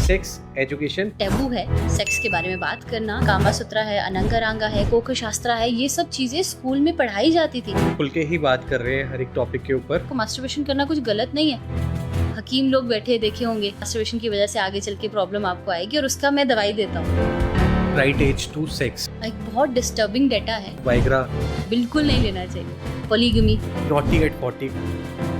Sex education taboo है sex के बारे में बात करना। कामा सूत्रा है, अनंगरांगा है, कोको शास्त्रा है, ये सब चीजें स्कूल में पढ़ाई जाती थी। खुल के ही बात कर रहे हैं हर एक टॉपिक के ऊपर। मास्टरबेशन करना कुछ गलत नहीं है। हकीम लोग बैठे देखे होंगे, मास्टरबेशन की वजह से आगे चल के प्रॉब्लम आपको आएगी और उसका मैं दवाई देता हूँ। राइट एज टू सेक्स एक बहुत डिस्टर्बिंग डेटा है, वाइग्रा बिल्कुल नहीं लेना चाहिए। पॉलीगमी, नॉटी एट 40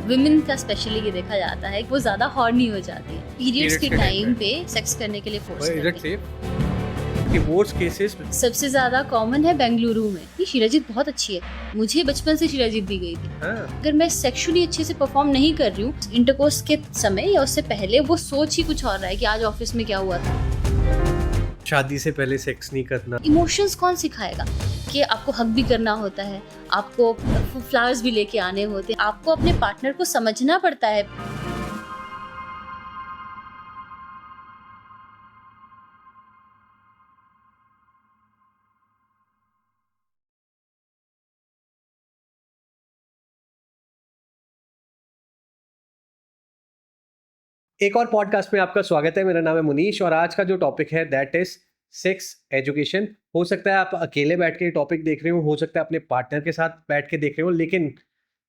विमेन का स्पेशली ये देखा जाता है वो ज्यादा हॉर्नी हो जाती है पीरियड्स के टाइम पे सेक्स करने के लिए फोर्स करते हैं। डिवोर्स केसेस सबसे ज्यादा कॉमन है बेंगलुरु में। ये शिलाजीत बहुत अच्छी है, मुझे बचपन से शिलाजीत दी गई थी। अगर मैं सेक्सुअली अच्छे से परफॉर्म नहीं कर रही हूँ इंटरकोर्स के समय या उससे पहले, वो सोच ही कुछ और रहा है कि आज ऑफिस में क्या हुआ था। शादी से पहले सेक्स नहीं करना। इमोशंस कौन सिखाएगा कि आपको हग भी करना होता है, आपको फ्लावर्स भी लेके आने होते हैं, आपको अपने पार्टनर को समझना पड़ता है। एक और पॉडकास्ट में आपका स्वागत है। मेरा नाम है मुनीश और आज का जो टॉपिक है दैट इज सेक्स एजुकेशन। हो सकता है आप अकेले बैठ के टॉपिक देख रहे हो सकता है अपने पार्टनर के साथ बैठ के देख रहे हो, लेकिन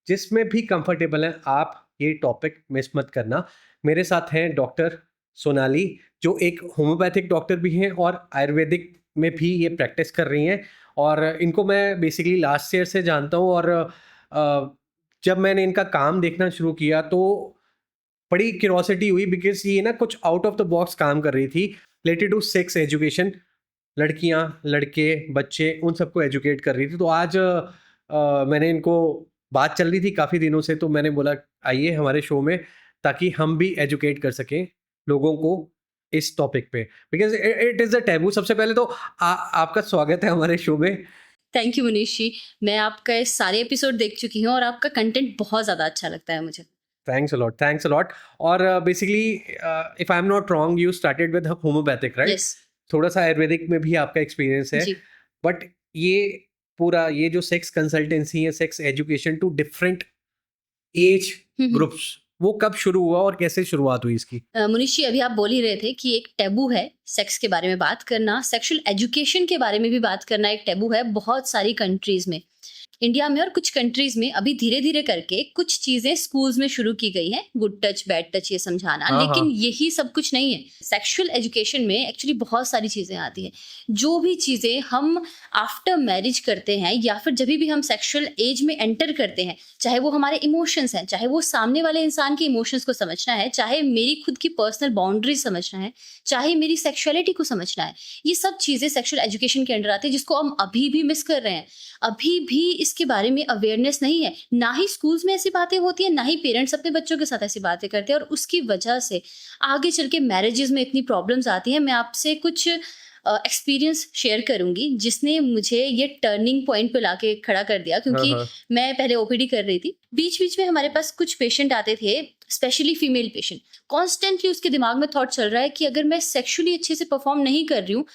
जिसमें भी कंफर्टेबल है आप ये टॉपिक मिस मत करना। मेरे साथ हैं डॉक्टर सोनाली, जो एक होम्योपैथिक डॉक्टर भी हैं और आयुर्वेदिक में भी ये प्रैक्टिस कर रही हैं। और इनको मैं बेसिकली लास्ट ईयर से जानता हूँ और जब मैंने इनका काम देखना शुरू किया तो बड़ी क्यूरोसिटी हुई, बिकॉज ये ना कुछ आउट ऑफ द बॉक्स काम कर रही थी रिलेटेड टू सेक्स एजुकेशन। लड़कियां, लड़के, बच्चे, उन सबको एजुकेट कर रही थी। तो आज मैंने इनको बात चल रही थी काफ़ी दिनों से, तो मैंने बोला आइए हमारे शो में ताकि हम भी एजुकेट कर सकें लोगों को इस टॉपिक पे, because it is a taboo. सबसे पहले तो आपका स्वागत है हमारे शो में। थैंक यू मुनीश जी, मैं आपका सारे एपिसोड देख चुकी हूँ और आपका कंटेंट बहुत ज़्यादा अच्छा लगता है मुझे। Thanks a lot. और basically if I am not wrong you started with homeopathic, right? Yes. थोड़ा सा आयुर्वेदिक में भी आपका एक्सपीरियंस है, बट ये पूरा ये जो सेक्स कंसल्टेंसी है, sex education to different age groups, वो कब शुरू हुआ और कैसे शुरुआत हुई इसकी? मुनीश जी, अभी आप बोल ही रहे थे कि एक टैबू है सेक्स के बारे में बात करना, सेक्सुअल एजुकेशन के बारे में भी बात करना एक टैबू है बहुत सारी कंट्रीज में, इंडिया में और कुछ कंट्रीज में अभी धीरे धीरे करके कुछ चीजें स्कूल्स में शुरू की गई हैं, गुड टच बैड टच ये समझाना। लेकिन यही सब कुछ नहीं है। सेक्सुअल एजुकेशन में एक्चुअली बहुत सारी चीजें आती हैं। जो भी चीजें हम आफ्टर मैरिज करते हैं या फिर जब भी हम सेक्सुअल एज में एंटर करते हैं, चाहे वो हमारे इमोशंस हैं, चाहे वो सामने वाले इंसान के इमोशंस को समझना है, चाहे मेरी खुद की पर्सनल बाउंड्रीज समझना है, चाहे मेरी सेक्सुअलिटी को समझना है, ये सब चीजें सेक्सुअल एजुकेशन के अंडर आती है, जिसको हम अभी भी मिस कर रहे हैं। अभी भी इसके बारे में अवेयरनेस नहीं है। ना ही स्कूल्स में ऐसी बातें होती है, ना ही पेरेंट्स अपने बच्चों के साथ ऐसी बातें करते हैं और उसकी वजह से आगे चल के मैरिजेस में इतनी प्रॉब्लम्स आती हैं। मैं आपसे कुछ एक्सपीरियंस शेयर करूंगी जिसने मुझे ये टर्निंग पॉइंट पे लाके खड़ा कर दिया, क्योंकि मैं पहले ओपीडी कर रही थी। बीच बीच में हमारे पास कुछ पेशेंट आते थे, स्पेशली फीमेल पेशेंट। कॉन्स्टेंटली उसके दिमाग में थॉट चल रहा है कि अगर मैं सेक्सुअली अच्छे से परफॉर्म नहीं कर रही हूँ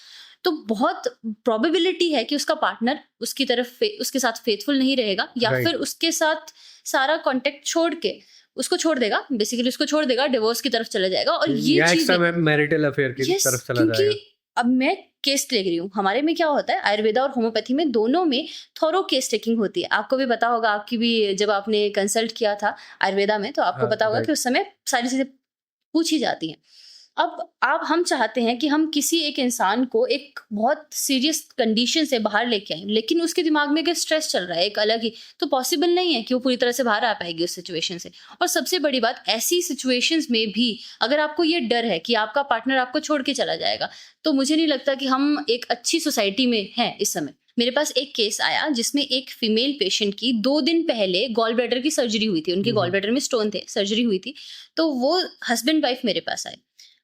तो बहुत प्रोबेबिलिटी है कि उसका पार्टनर उसकी तरफ उसके साथ फेथफुल नहीं रहेगा या फिर उसके साथ सारा कांटेक्ट छोड़ के उसको छोड़ देगा, बेसिकली उसको छोड़ देगा, डिवोर्स की तरफ चला जाएगा। और ये चीज मैरिटल अफेयर की तरफ चला जाएगा। अब मैं केस ले रही हूँ, हमारे में क्या होता है, आयुर्वेदा और होम्योपैथी में दोनों में थोरो केस टेकिंग होती है। आपको भी पता होगा, आपकी भी जब आपने कंसल्ट किया था आयुर्वेदा में तो आपको पता होगा कि उस समय सारी चीजें पूछी जाती हैं। अब हम चाहते हैं कि हम किसी एक इंसान को एक बहुत सीरियस कंडीशन से बाहर लेके आए, लेकिन उसके दिमाग में एक स्ट्रेस चल रहा है एक अलग ही, तो पॉसिबल नहीं है कि वो पूरी तरह से बाहर आ पाएगी उस सिचुएशन से। और सबसे बड़ी बात, ऐसी सिचुएशंस में भी अगर आपको ये डर है कि आपका पार्टनर आपको छोड़ के चला जाएगा, तो मुझे नहीं लगता कि हम एक अच्छी सोसाइटी में हैं इस समय। मेरे पास एक केस आया जिसमें एक फीमेल पेशेंट की 2 दिन पहले गॉल ब्लैडर की सर्जरी हुई थी। उनकी गॉल ब्लैडर में स्टोन थे, सर्जरी हुई थी। तो वो हस्बैंड वाइफ मेरे पास आए।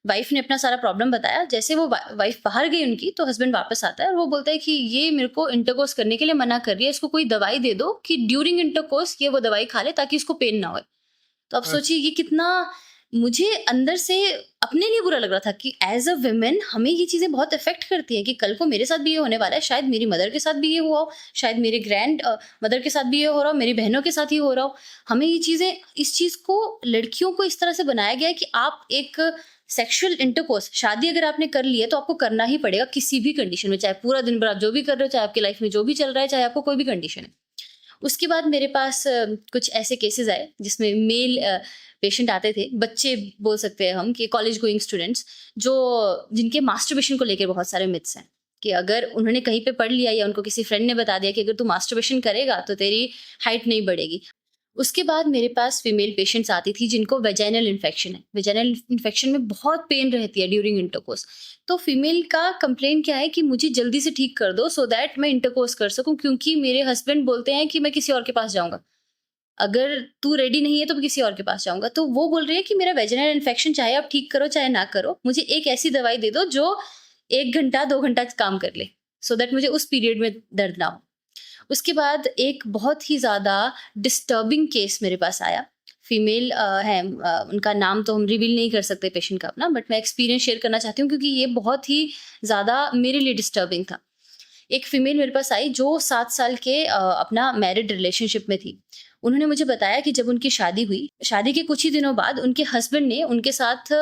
वाइफ ने अपना सारा प्रॉब्लम बताया। जैसे वो वाइफ बाहर गई उनकी, तो हस्बैंड वापस आता है और वो बोलता है कि ये मेरे को इंटरकोर्स करने के लिए मना कर रही है, इसको कोई दवाई दे दो कि ड्यूरिंग इंटरकोर्स ये वो दवाई खा ले ताकि इसको पेन ना हो। तो अब सोचिए ये कितना मुझे अंदर से अपने लिए बुरा लग रहा था कि एज अ वुमेन हमें ये चीज़ें बहुत इफेक्ट करती हैं कि कल को मेरे साथ भी ये होने वाला है, शायद मेरी मदर के साथ भी ये हुआ हो, शायद मेरे ग्रैंड मदर के साथ भी ये हो रहा हो, मेरी बहनों के साथ ही हो रहा हो। हमें ये चीज़ें, इस चीज़ को, लड़कियों को इस तरह से बनाया गया है कि आप एक सेक्सुअल इंटरकोर्स, शादी अगर आपने कर ली है तो आपको करना ही पड़ेगा किसी भी कंडीशन में, चाहे पूरा दिन भर आप जो भी कर रहे हो, चाहे आपकी लाइफ में जो भी चल रहा है, चाहे आपको कोई भी कंडीशन है। उसके बाद मेरे पास कुछ ऐसे केसेस आए जिसमें मेल पेशेंट आते थे, बच्चे बोल सकते हैं हम कि कॉलेज गोइंग स्टूडेंट्स, जो जिनके मास्टरबेशन को लेकर बहुत सारे मिथ्स हैं कि अगर उन्होंने कहीं पे पढ़ लिया या उनको किसी फ्रेंड ने बता दिया कि अगर तू मास्टरबेशन करेगा तो तेरी हाइट नहीं बढ़ेगी। उसके बाद मेरे पास फीमेल पेशेंट्स आती थी जिनको वेजाइनल इन्फेक्शन है। वेजाइनल इन्फेक्शन में बहुत पेन रहती है ड्यूरिंग इंटरकोर्स। तो फीमेल का कंप्लेंट क्या है कि मुझे जल्दी से ठीक कर दो सो दैट मैं इंटरकोर्स कर सकूं, क्योंकि मेरे हस्बैंड बोलते हैं कि मैं किसी और के पास जाऊंगा, अगर तू रेडी नहीं है तो मैं किसी और के पास जाऊंगा। तो वो बोल रही है कि मेरा वेजाइनल इन्फेक्शन चाहे आप ठीक करो चाहे ना करो, मुझे एक ऐसी दवाई दे दो जो 1 घंटा 2 घंटा काम कर ले, सो दैट मुझे उस पीरियड में दर्द ना हो। उसके बाद एक बहुत ही ज़्यादा डिस्टर्बिंग केस मेरे पास आया। फीमेल है, उनका नाम तो हम रिवील नहीं कर सकते पेशेंट का अपना, बट मैं एक्सपीरियंस शेयर करना चाहती हूँ क्योंकि ये बहुत ही ज़्यादा मेरे लिए डिस्टर्बिंग था। एक फीमेल मेरे पास आई जो 7 साल के अपना मैरिड रिलेशनशिप में थी। उन्होंने मुझे बताया कि जब उनकी शादी हुई, शादी के कुछ ही दिनों बाद उनके हस्बैंड ने उनके साथ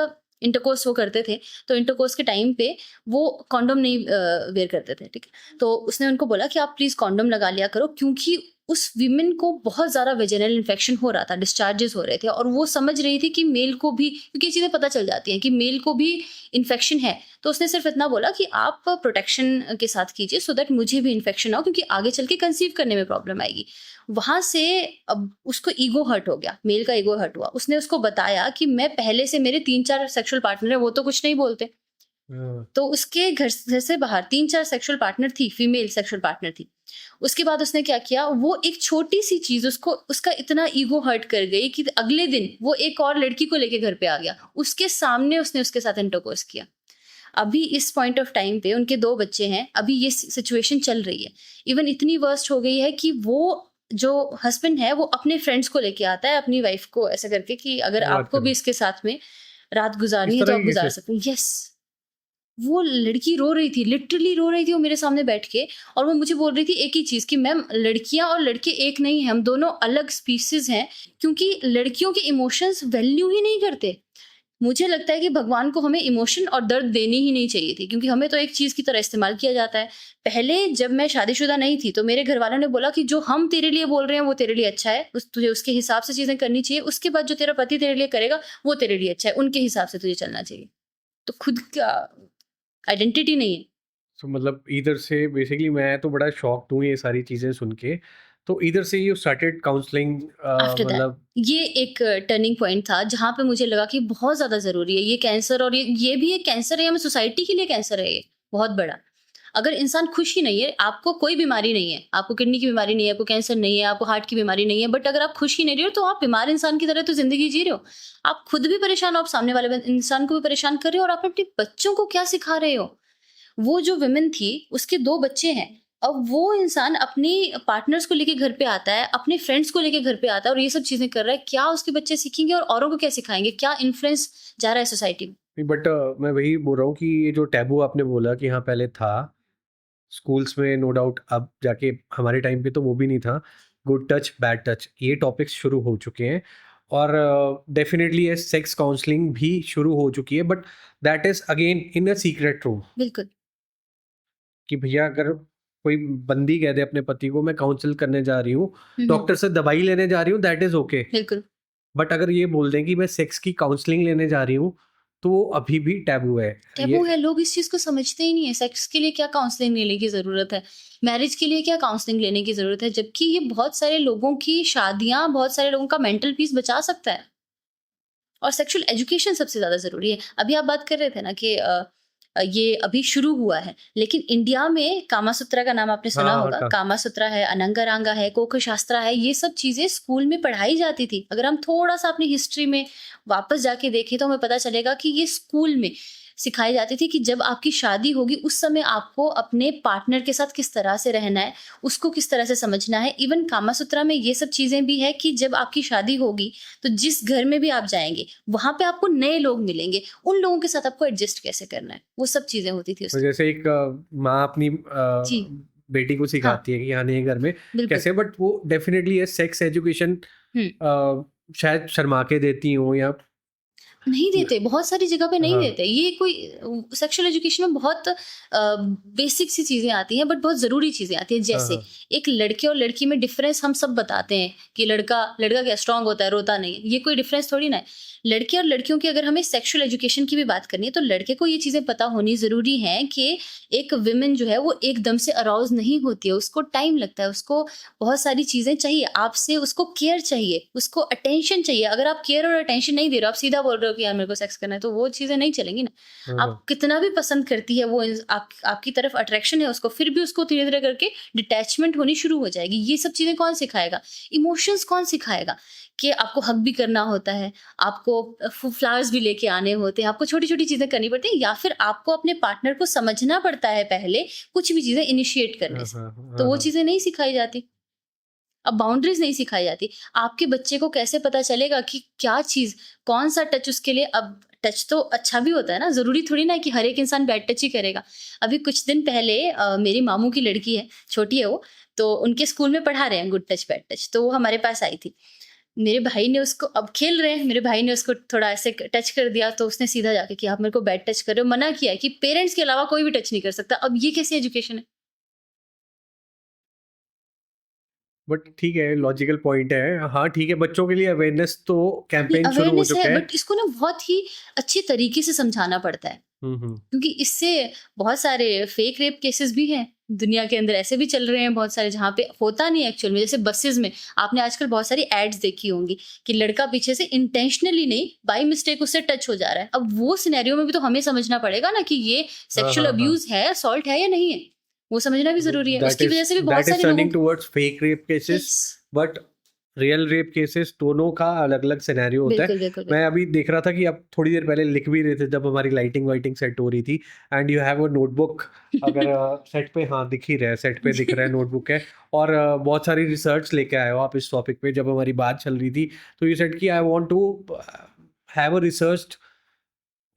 इंटरकोर्स वो करते थे, तो इंटरकोर्स के टाइम पे वो कॉन्डोम नहीं वेयर करते थे, ठीक है? तो उसने उनको बोला कि आप प्लीज़ कॉन्डोम लगा लिया करो, क्योंकि उस वीमेन को बहुत ज़्यादा वेजाइनल इन्फेक्शन हो रहा था, डिस्चार्जेस हो रहे थे और वो समझ रही थी कि मेल को भी, क्योंकि ये चीज़ें पता चल जाती हैं कि मेल को भी इन्फेक्शन है। तो उसने सिर्फ इतना बोला कि आप प्रोटेक्शन के साथ कीजिए सो दैट मुझे भी इन्फेक्शन ना हो, क्योंकि आगे चल के कंसीव करने में प्रॉब्लम आएगी। वहाँ से अब उसको ईगो हर्ट हो गया, मेल का ईगो हर्ट हुआ। उसने उसको बताया कि मैं पहले से, मेरे 3-4 सेक्सुअल पार्टनर हैं, वो तो कुछ नहीं बोलते। हाँ, तो उसके घर से बाहर 3-4 सेक्सुअल पार्टनर थी, फीमेल सेक्सुअल पार्टनर थी। उसके बाद उसने क्या किया, वो एक छोटी-सी चीज़ उसको, उसका इतना ईगो हर्ट कर गई कि अगले दिन वो एक और लड़की को लेके घर पे आ गया। उसके सामने उसने उसके साथ इंटरकोर्स किया। अभी इस पॉइंट ऑफ टाइम पे उनके 2 बच्चे हैं, अभी ये सिचुएशन चल रही है। इवन इतनी वर्स्ट हो गई है कि वो जो हस्बैंड है वो अपने फ्रेंड्स को लेके आता है अपनी वाइफ को ऐसा करके कि अगर क्या बात आपको कर रहे भी हो? इसके साथ में रात गुजारनी इस है तो तरह आप के गुज़ार केसेस? सकते हैं। यस, वो लड़की रो रही थी, लिटरली रो रही थी वो मेरे सामने बैठ के, और वो मुझे बोल रही थी एक ही चीज़ कि मैम, लड़कियाँ और लड़के एक नहीं हैं, हम दोनों अलग स्पीशीज़ हैं, क्योंकि लड़कियों के इमोशंस वैल्यू ही नहीं करते। मुझे लगता है कि भगवान को हमें इमोशन और दर्द देनी ही नहीं चाहिए थी, क्योंकि हमें तो एक चीज़ की तरह इस्तेमाल किया जाता है। पहले जब मैं शादीशुदा नहीं थी तो मेरे घरवालों ने बोला कि जो हम तेरे लिए बोल रहे हैं वो तेरे लिए अच्छा है, तुझे उसके हिसाब से चीज़ें करनी चाहिए, उसके बाद जो तेरा पति तेरे लिए करेगा वो तेरे लिए अच्छा है, उनके हिसाब से तुझे चलना चाहिए। तो खुद का आइडेंटिटी नहीं है। सो मतलब इधर से बेसिकली मैं तो बड़ा शॉक्ड हूँ ये सारी चीज़ें सुन के। तो इधर से you started counselling after that मतलब ये एक टर्निंग पॉइंट था जहाँ पे मुझे लगा कि बहुत ज़्यादा ज़रूरी है ये कैंसर, और ये भी एक कैंसर है, हमें सोसाइटी के लिए कैंसर है ये, बहुत बड़ा। अगर इंसान खुश ही नहीं है, आपको कोई बीमारी नहीं है, आपको किडनी की बीमारी नहीं है, आपको कैंसर नहीं है, आपको हार्ट की बीमारी नहीं है, बट अगर आप खुश ही नहीं रहे हो तो आप बीमार इंसान की तरह तो ज़िंदगी जी रहे हो। आप खुद भी परेशान हो, आप सामने वाले इंसान को भी परेशान कर रहे हो, और आप अपने बच्चों को क्या सिखा रहे हो? वो जो विमेन थी, उसके 2 बच्चे हैं। अब वो इंसान अपनी पार्टनर्स को लेके घर पे आता है, अपने फ्रेंड्स को लेके घर पे आता है और ये सब चीज़ें कर रहा है। क्या उसके बच्चे सीखेंगे और औरों को क्या सिखाएँगे? क्या इन्फ्लुएंस जा रहा है सोसाइटी में? बट मैं वही बोल रहा हूँ कि ये जो टैबू आपने बोला कि हाँ पहले था, स्कूल्स में नो डाउट अब जाके हमारे टाइम पे तो वो भी नहीं था। गुड टच, बैड टच ये टॉपिक्स शुरू हो चुके हैं और डेफ़िनेटली ये सेक्स काउंसलिंग भी शुरू हो चुकी है but that is again in a secret room बिल्कुल। कि भैया अगर कोई बंदी कह दे अपने पति को मैं काउंसल करने जा रही हूँ, हुँ, हुँ। डॉक्टर से दवाई लेने जा रही हूँ दैट इज़ ओके। बिल्कुल। बट अगर ये बोल दें कि मैं सेक्स की काउंसलिंग लेने जा रही हूँ, तो वो अभी भी टैबू है। टैबू ये है, लोग इस चीज़ को समझते ही नहीं है। सेक्स के लिए क्या काउंसलिंग लेने की ज़रूरत है? मैरिज के लिए क्या काउंसलिंग लेने की ज़रूरत है? जबकि ये बहुत सारे लोगों की शादियाँ, बहुत सारे लोगों का मेंटल पीस बचा सकता है। और सेक्सुअल एजुकेशन सबसे ज़्यादा ज़रूरी है। अभी आप बात कर रहे थे ना कि ये अभी शुरू हुआ है, लेकिन इंडिया में कामासूत्रा का नाम आपने सुना हाँ, हाँ, होगा। कामासूत्रा है, अनंगरांगा है, कोकोशास्त्रा है, ये सब चीज़ें स्कूल में पढ़ाई जाती थी। अगर हम थोड़ा-सा अपनी हिस्ट्री में वापस जाके देखें तो हमें पता चलेगा कि ये स्कूल में सिखाई जाती थी कि जब आपकी शादी होगी उस समय आपको अपने पार्टनर के साथ किस तरह से रहना है, उसको किस तरह से समझना है। इवन कामासूत्रा में ये सब चीज़ें भी है कि जब आपकी शादी होगी तो जिस घर में भी आप जाएँगे, वहाँ पे आपको नए लोग मिलेंगे, उन लोगों के साथ आपको एडजस्ट कैसे करना है, वो सब चीज़ें होती थी तो उसमें। जैसे एक माँ अपनी जी, बेटी को हाँ, सिखाती है कि आने घर में बिल्कुल। कैसे बट वो डेफ़िनेटली ये सेक्स एजुकेशन हुँ, शायद शर्मा के देती हों या नहीं देते, बहुत सारी जगह पे नहीं हाँ। देते। ये कोई सेक्सुअल एजुकेशन में बहुत बेसिक सी चीज़ें आती हैं, बट बहुत ज़रूरी चीज़ें आती हैं। हाँ, जैसे हाँ। एक लड़के और लड़की में डिफ़रेंस हम सब बताते हैं कि लड़का लड़का क्या स्ट्रॉन्ग होता है, रोता नहीं है। ये कोई डिफ़रेंस थोड़ी ना है। लड़के और लड़कियों की अगर हमें सेक्सुअल एजुकेशन की भी बात करनी है, तो लड़के को ये चीज़ें पता होनी ज़रूरी है कि एक वुमन जो है वो एकदम से अराउज़ नहीं होती है, उसको टाइम लगता है, उसको बहुत सारी चीज़ें चाहिए आपसे, उसको केयर चाहिए, उसको अटेंशन चाहिए। अगर आप केयर और अटेंशन नहीं दे रहे हो, आप सीधा बोल रहे हो कि यार मेरे को सेक्स करना है, तो वो चीज़ें नहीं चलेंगी ना। हाँ, हाँ। आप कितना भी पसंद करती है वो आपकी तरफ अट्रैक्शन है उसको, फिर भी उसको धीरे-धीरे करके डिटैचमेंट होनी शुरू हो जाएगी। ये सब चीज़ें कौन सिखाएगा? इमोशंस कौन सिखाएगा? कि आपको हग भी करना होता है, आपको फ्लावर्स भी लेके आने होते हैं, आपको छोटी-छोटी चीज़ें करनी पड़ती हैं, या फिर आपको अपने पार्टनर को समझना पड़ता है पहले कुछ भी चीज़ें इनिशिएट करने हाँ, से। हाँ, तो हाँ, वो हाँ। चीज़ें नहीं सिखाई जाती। अब बाउंड्रीज नहीं सिखाई जाती। आपके बच्चे को कैसे पता चलेगा कि क्या चीज़, कौन-सा टच उसके लिए, अब टच तो अच्छा भी होता है ना, ज़रूरी थोड़ी ना है कि हर एक इंसान बैड टच ही करेगा। अभी कुछ दिन पहले मेरी मामू की लड़की है, छोटी है वो, तो उनके स्कूल में पढ़ा रहे हैं गुड टच, बैड टच, तो वो हमारे पास आई थी। मेरे भाई ने उसको, अब खेल रहे हैं, मेरे भाई ने उसको थोड़ा ऐसे टच कर दिया, तो उसने सीधा जाके कि आप मेरे को बैड टच कर रहे हो, मना किया है कि पेरेंट्स के अलावा कोई भी टच नहीं कर सकता। अब ये कैसी एजुकेशन है? बट ठीक है, लॉजिकल पॉइंट है। हाँ, ठीक है, बच्चों के लिए अवेयरनेस तो नहीं, कैंपेन शुरू हो अवेयरनेस है, चुका है। बट इसको ना बहुत ही अच्छे तरीके से समझाना पड़ता है। हुँ, हुँ। क्योंकि इससे बहुत सारे फेक रेप केसेस भी हैं दुनिया के अंदर, ऐसे भी चल रहे हैं बहुत सारे जहाँ पे होता नहीं एक्चुअल में। जैसे बसेस में आपने आजकल बहुत सारी एड्स देखी होंगी कि लड़का पीछे से इंटेंशनली नहीं, बाय मिस्टेक उससे टच हो जा रहा है। अब वो सिनेरियो में भी तो हमें समझना पड़ेगा ना कि ये हाँ, सेक्सुअल हाँ, हाँ। अब्यूज है, असॉल्ट है या नहीं है। वो समझना भी जरूरी है, दैट उसकी इज़ वजह से भी बहुत दैट इज़ सारे लोगों टर्निंग को। Towards fake rape cases, yes, but real rape cases दोनों का अलग-अलग सिनेरियो होता है। बिल्कुल बिल्कुल मैं बिल्कुल। अभी देख रहा था कि आप थोड़ी देर पहले लिख भी रहे थे जब हमारी लाइटिंग वाइटिंग सेट हो रही थी, and you have a notebook. अगर सेट पे, हाँ, दिख ही रहा है, सेट पे दिख रहा है, नोटबुक है। और बहुत सारी रिसर्च लेके आए हो आप इस टॉपिक पे। जब हमारी बात चल रही थी तो यू सेड कि I want to have a researched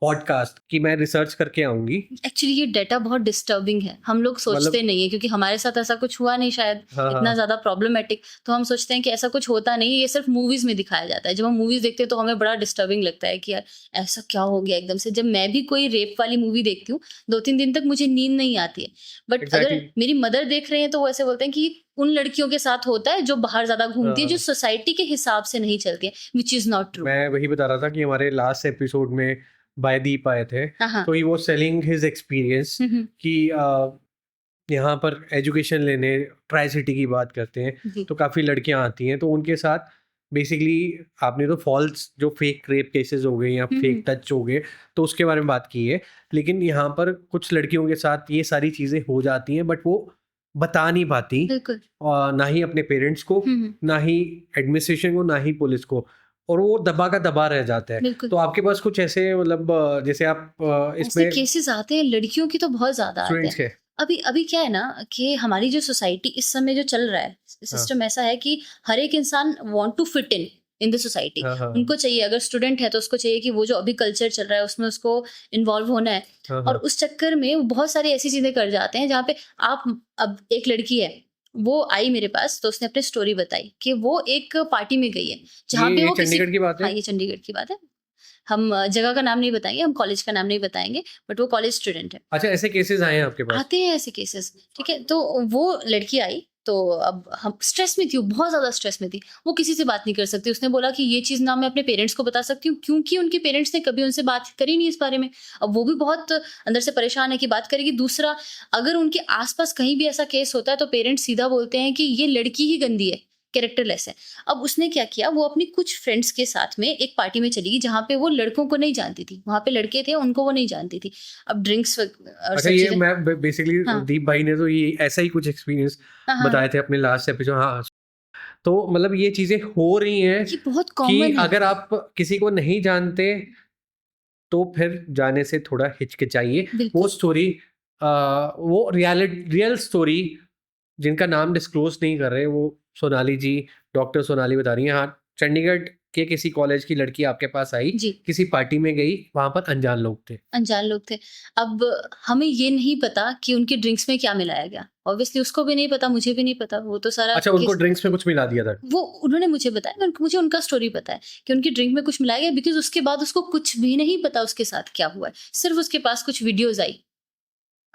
podcast, कि मैं रिसर्च करके आऊँगी। एक्चुअली ये डेटा बहुत डिस्टर्बिंग है, हम लोग सोचते मतलब नहीं है क्योंकि हमारे साथ ऐसा कुछ हुआ नहीं शायद, हाँ, इतना हाँ। ज़्यादा प्रॉब्लमैटिक, तो हम सोचते हैं कि ऐसा कुछ होता नहीं है, ये सिर्फ मूवीज़ में दिखाया जाता है। जब हम मूवीज़ देखते हैं तो हमें बड़ा डिस्टर्बिंग लगता है कि यार ऐसा क्या हो गया एकदम से। जब मैं भी कोई रेप वाली मूवी देखती हूँ, 2-3 दिन तक मुझे नींद नहीं आती है। बट अगर एग्ज़ैक्टली। मेरी मदर देख रहे हैं तो वो ऐसे बोलते हैं कि उन लड़कियों के साथ होता है जो बाहर ज़्यादा हाँ, घूमती है, जो हाँ। सोसाइटी के हिसाब से नहीं चलती है, व्हिच इज़ नॉट ट्रू। मैं वही बता रहा था कि हमारे लास्ट एपिसोड में बायदीप आए थे, हाँ, हाँ। तो he was selling his experience हुँ, हुँ। कि यहाँ पर एजुकेशन लेने ट्राई सिटी की बात करते हैं, जी, तो काफ़ी लड़कियाँ आती हैं, तो उनके साथ बेसिकली आपने तो फॉल्स जो फेक रेप केसेस हो गए या हुँ, फेक हुँ। टच हो गए, तो उसके बारे में बात की है। लेकिन यहाँ पर कुछ लड़कियों के साथ ये सारी चीज़ें हो जाती हैं, बट वो बता नहीं पाती, बिल्कुल। ना ही अपने पेरेंट्स को, हुँ, हुँ। ना ही एडमिनिस्ट्रेशन को, ना ही पुलिस को, और वो दबा का दबा रह जाता है। बिल्कुल। तो आपके पास कुछ ऐसे, मतलब जैसे आप ऐसे इसमें केसेस आते हैं, लड़कियों की तो बहुत ज़्यादा आते स्टूडेंट्स हैं। के। अभी अभी क्या है ना कि हमारी जो सोसाइटी इस समय जो चल रहा है, हाँ, सिस्टम ऐसा है कि हर एक इंसान want to fit in the society. हाँ, हाँ, उनको चाहिए, अगर स्टूडेंट है तो उसको चाहिए कि वो जो अभी कल्चर चल रहा है उसमें उसको इन्वॉल्व होना है। हाँ, और हाँ, उस चक्कर में वो बहुत सारी ऐसी चीज़ें कर जाते हैं जहाँ पे आप, अब एक लड़की है, वो आई मेरे पास तो उसने अपनी स्टोरी बताई कि वो एक पार्टी में गई है, जहाँ पे ये वो किसी, चंडीगढ़ की बात है? हाँ, ये चंडीगढ़ की बात है। हम जगह का नाम नहीं बताएँगे, हम कॉलेज का नाम नहीं बताएँगे, बट वो कॉलेज स्टूडेंट है। अच्छा, ऐसे केसेस आए हैं आपके पास? आते हैं ऐसे केसेस, ठीक है? तो वो लड़की आई, तो अब हम स्ट्रेस में थी, वो बहुत ज़्यादा स्ट्रेस में थी। वो किसी से बात नहीं कर सकती। उसने बोला कि ये चीज़ ना मैं अपने पेरेंट्स को बता सकती हूँ, क्योंकि उनके पेरेंट्स ने कभी उनसे बात करी नहीं इस बारे में। अब वो भी बहुत अंदर से परेशान है कि बात करेगी। दूसरा, अगर उनके आस-पास कहीं भी ऐसा केस होता है तो पेरेंट्स सीधा बोलते हैं कि ये लड़की ही गंदी है, कैरेक्टरलेस है। अब उसने क्या किया, वो अपनी कुछ फ्रेंड्स के साथ में एक पार्टी में चली गई जहाँ पे वो लड़कों को नहीं जानती थी। वहाँ पे लड़के थे, उनको वो नहीं जानती थी। अब ड्रिंक्स और अच्छा, सब ये चीज़ें, मैं बेसिकली हाँ। दीप भाई ने तो ये ऐसा ही कुछ एक्सपीरियंस हाँ, हाँ। बताए थे अपने लास्ट एपिसोड। हाँ, तो मतलब ये चीज़ें हो रही हैं ये बहुत कि कॉमन है। अगर आप किसी को नहीं जानते, तो फिर जाने से थोड़ा हिचकिचाइए। वो बिल्कुल। स्टोरी वो रियल स्टोरी जिनका नाम डिस्क्लोज़ नहीं कर रहे, वो सोनाली जी, डॉक्टर सोनाली बता रही हैं। हाँ, चंडीगढ़ कि किसी कॉलेज की लड़की आपके पास आई, जी। किसी पार्टी में गई, वहाँ पर अनजान लोग थे। अनजान लोग थे। अब हमें ये नहीं पता कि उनके ड्रिंक्स में क्या मिलाया गया। ऑब्वियसली उसको भी नहीं पता, मुझे भी नहीं पता। वो तो सारा अच्छा, उनको किस ड्रिंक्स में कुछ मिला दिया था। वो उन्होंने मुझे बताया, मुझे उनका स्टोरी पता है कि उनकी ड्रिंक में कुछ मिलाया गया, बिकॉज़ उसके बाद उसको कुछ भी नहीं पता उसके साथ क्या हुआ है। सिर्फ़ उसके पास कुछ videos I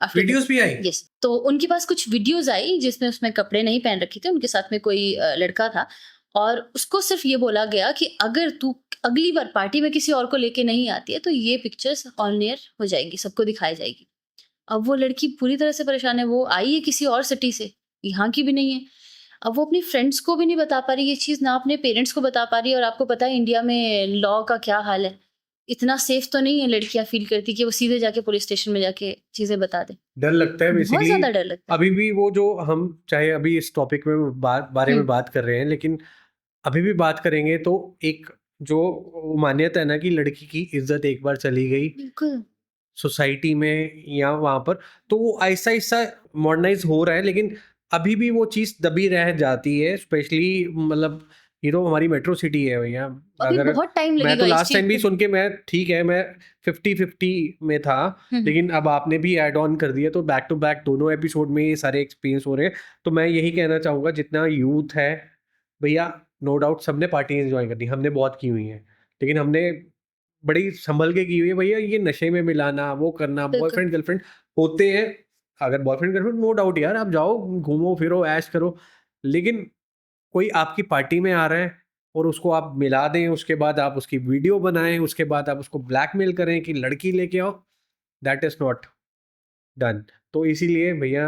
after that. Videos भी आई? यस, तो उनके पास कुछ वीडियोज़ आई जिसमें उसने कपड़े नहीं पहन रखे थे, उनके साथ में कोई लड़का था और उसको सिर्फ़ ये बोला गया कि अगर तू अगली बार पार्टी में किसी और को लेके नहीं आती है, तो ये पिक्चर्स ऑन एयर हो जाएँगी, सबको दिखाई जाएगी। अब वो लड़की पूरी तरह से परेशान है, वो आई है किसी और सिटी से, यहाँ की भी नहीं है। अब वो अपनी फ्रेंड्स को भी नहीं बता पा रही ये चीज़, ना अपने पेरेंट्स को बता पा रही है, और आपको पता है इंडिया में लॉ का क्या हाल है। इतना सेफ तो नहीं है लड़कियाँ फ़ील करती कि वो सीधे जाके पुलिस स्टेशन में जाके चीज़ें बता दें। डर लगता है बहुत बेसिकली। ज़्यादा डर लगता है। अभी भी वो जो हम चाहे अभी इस टॉपिक में बारे में हुँ, बात कर रहे हैं, लेकिन अभी भी बात करेंगे तो एक जो मान्यता है ना कि लड़की की इज्जत एक बार चली गई बिल्कुल। सोसाइटी में या वहाँ पर, तो वो आहिस्ता-आहिस्ता मॉडर्नाइज़ हो रहा है, लेकिन अभी भी वो चीज़ दबी रह जाती है, स्पेशली मतलब ये तो हमारी मेट्रो सिटी है भैया। अभी अगर बहुत टाइम मैं तो लगेगा इस लास्ट चीज़ टाइम भी को। सुन के मैं ठीक है, मैं 50-50 में था, हुँ, हुँ। लेकिन अब आपने भी ऐड ऑन कर दिया, तो बैक टू बैक दोनों एपिसोड में ये सारे एक्सपीरियंस हो रहे हैं। तो मैं यही कहना चाहूँगा, जितना यूथ है भैया, नो डाउट सबने पार्टी एन्जॉय करनी, हमने बहुत की हुई हैं। लेकिन हमने बड़ी सँभल के की हुई है भैया, ये नशे में मिलाना, वो करना, बिल्कुल। बॉयफ्रेंड गर्लफ्रेंड होते हैं। अगर बॉयफ्रेंड गर्लफ्रेंड नो डाउट यार, आप जाओ, घूमो फिरो, ऐश करो। लेकिन कोई आपकी पार्टी में आ रहा है और उसको आप मिला दें, उसके बाद आप उसकी वीडियो बनाएँ, उसके बाद आप उसको ब्लैकमेल करें कि लड़की लेके आओ, दैट इज़ नॉट डन। तो इसीलिए भैया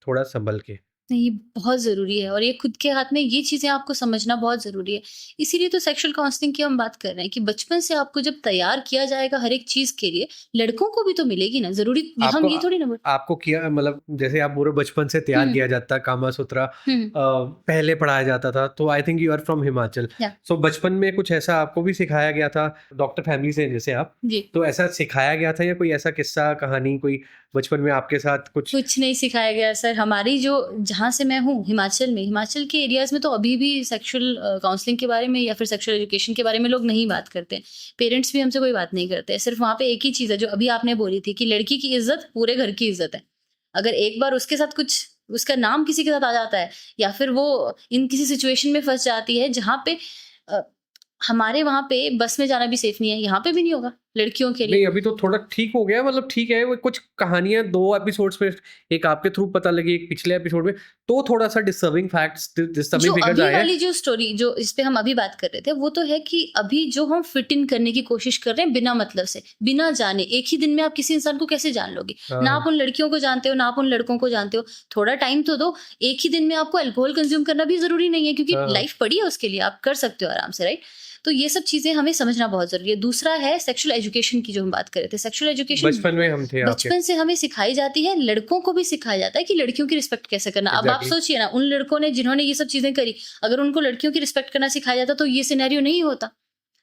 थोड़ा सँभल के। नहीं, ये बहुत ज़रूरी है और ये खुद के हाथ में, ये चीज़ें आपको समझना बहुत ज़रूरी है। इसीलिए तो सेक्सुअल काउंसलिंग की हम बात कर रहे हैं कि बचपन से आपको जब तैयार किया जाएगा हर एक चीज़ के लिए, लड़कों को भी तो मिलेगी ना, ज़रूरी हम आपको ये थोड़ी ना बोल। आपको किया मतलब जैसे आप बोल रहे हो बचपन से तैयार हुँ, किया जाता है, कामा सूत्रा हुँ, पहले पढ़ाया जाता था, तो I think you are from Himachal. या सो बचपन में कुछ ऐसा आपको भी सिखाया गया था, डॉक्टर फैमिली से हैं जैसे आप, जी। तो ऐसा सिखाया गया था या कोई ऐसा किस्सा कहानी कोई बचपन में आपके साथ कुछ? कुछ नहीं सिखाया गया सर, हमारी जो जहाँ से मैं हूँ हिमाचल में, हिमाचल के एरियाज़ में तो अभी भी सेक्सुअल काउंसलिंग के बारे में या फिर सेक्सुअल एजुकेशन के बारे में लोग नहीं बात करते। पेरेंट्स भी हमसे कोई बात नहीं करते। सिर्फ़ वहाँ पे एक ही चीज़ है जो अभी आपने बोली थी कि लड़की की इज़्ज़त पूरे घर की इज़्ज़त है। अगर एक बार उसके साथ कुछ, उसका नाम किसी के साथ आ जाता है या फिर वो इन किसी सिचुएशन में फँस जाती है जहाँ पे अ, हमारे वहाँ पे बस में जाना भी सेफ नहीं है, यहाँ पे भी नहीं होगा लड़कियों के लिए। नहीं, अभी तो थोड़ा ठीक हो गया है, मतलब ठीक है, वो कुछ कहानियाँ 2 एपिसोड्स में, एक आपके थ्रू पता लगी, एक पिछले एपिसोड में, तो थोड़ा-सा डिस्टर्बिंग फैक्ट्स, जो डिस्टर्बिंग फिगर्स अभी आए हैं। वाली जो स्टोरी जो इस पे हम अभी बात कर रहे थे, वो तो है कि अभी जो हम फिट इन करने की कोशिश कर रहे हैं बिना मतलब से, बिना जाने। एक ही दिन में आप किसी इंसान को कैसे जान लोगे? हाँ, ना हाँ। आप उन लड़कियों को जानते हो, ना आप उन लड़कों को जानते हो। थोड़ा टाइम तो दो। एक ही दिन में आपको अल्कोहल कंज़्यूम करना भी ज़रूरी नहीं है, क्योंकि हाँ, हाँ। लाइफ़ पड़ी है उसके लिए, आप कर सकते हो आराम से, राइट? तो ये सब चीज़ें हमें समझना बहुत ज़रूरी है। दूसरा है सेक्सुअल एजुकेशन की जो हम बात कर रहे थे। सेक्सुअल एजुकेशन बचपन में हम थे आपके। बचपन से हमें सिखाई जाती है, लड़कों को भी सिखाया जाता है कि लड़कियों की रिस्पेक्ट कैसे करना। अब आप एग्ज़ैक्टली। सोचिए ना, उन लड़कों ने जिन्होंने ये सब चीज़ें करी, अगर उनको लड़कियों की रिस्पेक्ट करना सिखाया जाता तो ये सिनेरियो नहीं होता।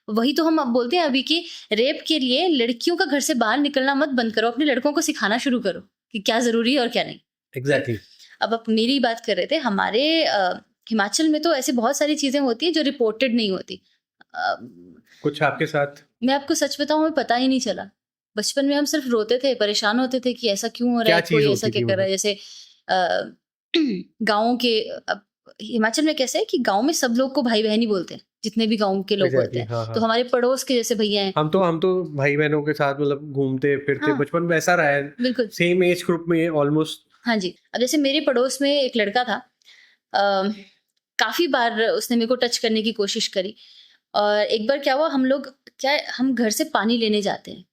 वही तो हम अब बोलते हैं अभी कि रेप के लिए लड़कियों का घर से बाहर निकलना मत बंद करो, अपने लड़कों को सिखाना शुरू करो कि क्या ज़रूरी है और क्या नहीं। राइट? एग्ज़ैक्टली। अब आप मेरी बात कर रहे थे, हमारे हिमाचल में तो ऐसी बहुत सारी चीज़ें होती हैं जो रिपोर्टेड नहीं होती। अ, कुछ आपके साथ? मैं आपको सच बताऊँ, हमें पता ही नहीं चला। बचपन में हम सिर्फ़ रोते थे, परेशान होते थे कि ऐसा क्यों हो रहा क्या है, चीज़ कोई ऐसा होती क्या थी कर रहा मतलब? है। जैसे गाँव के अब हिमाचल में कैसे है कि गाँव में सब लोग को भाई-बहन ही बोलते हैं, जितने भी गाँव के लोग होते एग्ज़ैक्टली, हैं। हाँ, तो हाँ। हमारे पड़ोस के जैसे भैया हैं। हम तो भाई-बहनों के साथ मतलब घूमते-फिरते हाँ, बचपन वैसा रहा है, बिल्कुल। सेम एज ग्रुप में ऑलमोस्ट। हाँ जी। अब जैसे मेरे पड़ोस में एक लड़का था, अ, काफ़ी बार उसने मेरे को टच करने की कोशिश करी और एक बार क्या हुआ, हम घर से पानी लेने जाते हैं।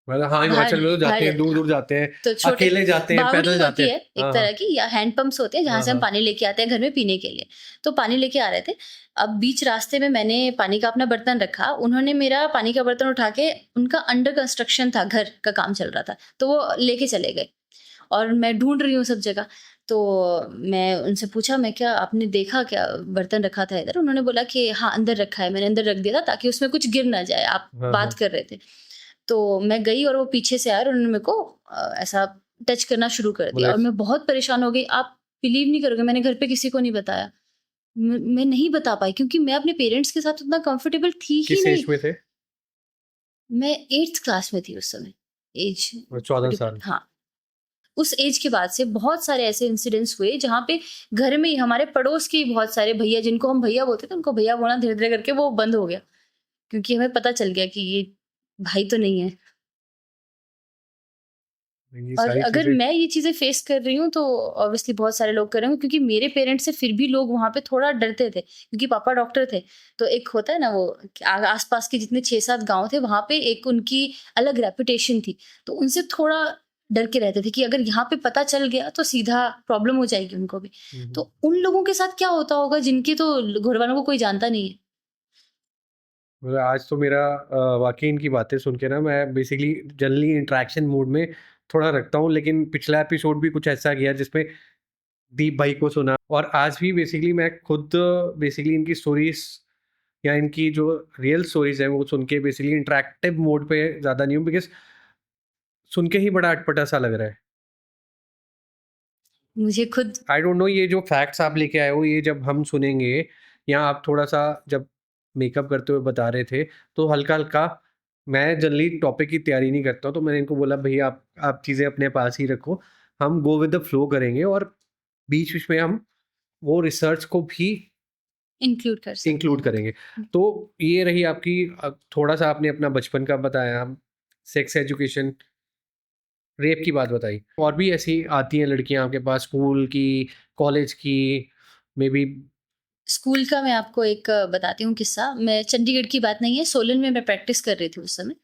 मतलब हाँ, बाहर हिमाचल में तो जाते बाहर हैं, दूर-दूर जाते हैं, तो छोटे अकेले जाते हैं, बावड़ी पैदल जाते होती हैं। है एक हाँ, तरह हाँ। की, या हैंड पंप्स होते हैं जहाँ हाँ, से हम हाँ। पानी लेके आते हैं घर में पीने के लिए। तो पानी लेके आ रहे थे। अब बीच रास्ते में मैंने पानी का अपना बर्तन रखा, उन्होंने मेरा पानी का बर्तन उठा के, उनका अंडर कंस्ट्रक्शन था, घर का काम चल रहा था, तो वो लेके चले गए और मैं ढूँढ रही हूँ सब जगह। तो मैं उनसे पूछा, मैं क्या आपने देखा क्या बर्तन रखा था इधर? उन्होंने बोला कि हाँ, अंदर रखा है, मैंने अंदर रख दिया था ताकि उसमें कुछ गिर ना जाए, आप हाँ, बात हाँ। कर रहे थे। तो मैं गई और वो पीछे से आए और उन्होंने मेरे को ऐसा टच करना शुरू कर दिया और मोलेस्ट मैं बहुत परेशान हो गई। आप बिलीव नहीं करोगे, मैंने घर पे किसी को नहीं बताया। मैं नहीं बता पाई क्योंकि मैं अपने पेरेंट्स के साथ उतना कंफर्टेबल थी ही किस नहीं। एज में थे? मैं 8th क्लास में थी उस समय। एज 14 साल। हाँ, उस एज के बाद से बहुत सारे ऐसे इंसिडेंट्स हुए जहाँ पे घर में ही हमारे पड़ोस के ही बहुत सारे भैया, जिनको हम भैया बोलते थे, उनको भैया बोलना धीरे-धीरे करके वो बंद हो गया। क्योंकि हमें पता चल गया कि ये भाई तो नहीं है। ये और सारी अगर चीज़ें मैं ये चीज़ें फेस कर रही हूँ तो ऑब्वियसली बहुत सारे लोग कर रहे होंगे, क्योंकि मेरे पेरेंट्स से फिर भी लोग वहाँ पे थोड़ा डरते थे क्योंकि पापा डॉक्टर थे। तो एक होता है ना वो आस-पास के जितने 6-7 गाँव थे वहाँ पे एक उनकी अलग रेपुटेशन थी। तो उनसे थोड़ा डर के रहते थे कि अगर यहाँ पे पता चल गया तो सीधा प्रॉब्लम हो जाएगी उनको भी। हुँ, हुँ। तो उन लोगों के साथ क्या होता होगा जिनके तो घरवालों को कोई जानता नहीं है। मतलब आज तो मेरा वाक़ई इनकी बातें सुन के ना मैं बेसिकली जनरली इंटरेक्शन मूड में थोड़ा रखता हूँ, लेकिन पिछला एपिसोड भी कुछ ऐसा गया जिसमें दीप भाई को सुना, और आज भी बेसिकली मैं खुद बेसिकली इनकी स्टोरीज़ या इनकी जो रियल स्टोरीज़ हैं वो सुन के बेसिकली इंटरैक्टिव मोड पे ज़्यादा नहीं हूँ, बिकॉज़ सुन के ही बड़ा अटपटा सा लग रहा है। मुझे खुद आई डोंट नो ये जो फैक्ट्स आप लेके आए हो ये जब हम सुनेंगे या आप थोड़ा-सा जब मेकअप करते हुए बता रहे थे, तो हल्का-हल्का मैं जनरली टॉपिक की तैयारी नहीं करता हूँ, तो मैंने इनको बोला भैया आप चीज़ें अपने पास ही रखो, हम गो विद द फ्लो करेंगे और बीच-बीच में हम वो रिसर्च को भी इंक्लूड कर सकते इंक्लूड हैं। करेंगे। तो ये रही आपकी थोड़ा-सा आपने अपना बचपन का बताया, सेक्स एजुकेशन, रेप की बात बताई। और भी ऐसी आती हैं लड़कियाँ आपके पास स्कूल की, कॉलेज की, मेबी। स्कूल का मैं आपको एक बताती हूँ किस्सा। मैं चंडीगढ़ की बात नहीं है, सोलन में मैं प्रैक्टिस कर रही थी उस समय।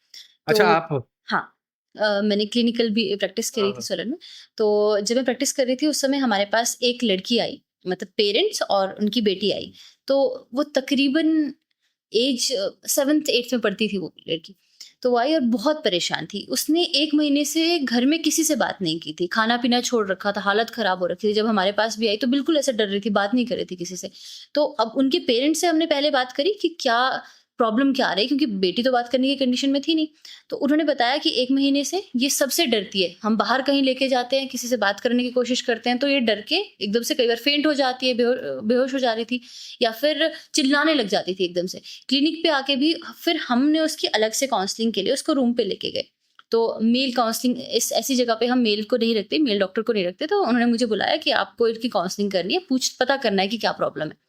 अच्छा तो आप हाँ, मैंने क्लिनिकल भी प्रैक्टिस करी थी हाँ, सोलन में। तो जब मैं प्रैक्टिस कर रही थी उस समय हमारे पास एक लड़की आई, मतलब पेरेंट्स और उनकी बेटी आई। तो वो तकरीबन एज 7th-8th में पढ़ती थी वो लड़की। तो वो आई और बहुत परेशान थी। उसने 1 महीने से घर में किसी से बात नहीं की थी, खाना-पीना छोड़ रखा था, हालत ख़राब हो रखी थी। जब हमारे पास भी आई तो बिल्कुल ऐसे डर रही थी, बात नहीं कर रही थी किसी से। तो अब उनके पेरेंट्स से हमने पहले बात करी कि क्या प्रॉब्लम क्या आ रही है, क्योंकि बेटी तो बात करने की कंडीशन में थी नहीं। तो उन्होंने बताया कि 1 महीने से ये सबसे डरती है। हम बाहर कहीं लेके जाते हैं, किसी से बात करने की कोशिश करते हैं तो ये डर के एकदम से कई बार फेंट हो जाती है, बेहोश हो जा रही थी या फिर चिल्लाने लग जाती थी एकदम से। क्लिनिक पे आके भी फिर हमने उसकी अलग से काउंसलिंग के लिए उसको रूम पे लेके गए। तो मेल काउंसलिंग इस ऐसी जगह पे हम मेल को नहीं रखते, मेल डॉक्टर को नहीं रखते, तो उन्होंने मुझे बुलाया कि आपको इसकी काउंसलिंग करनी है, पता करना है कि क्या प्रॉब्लम है।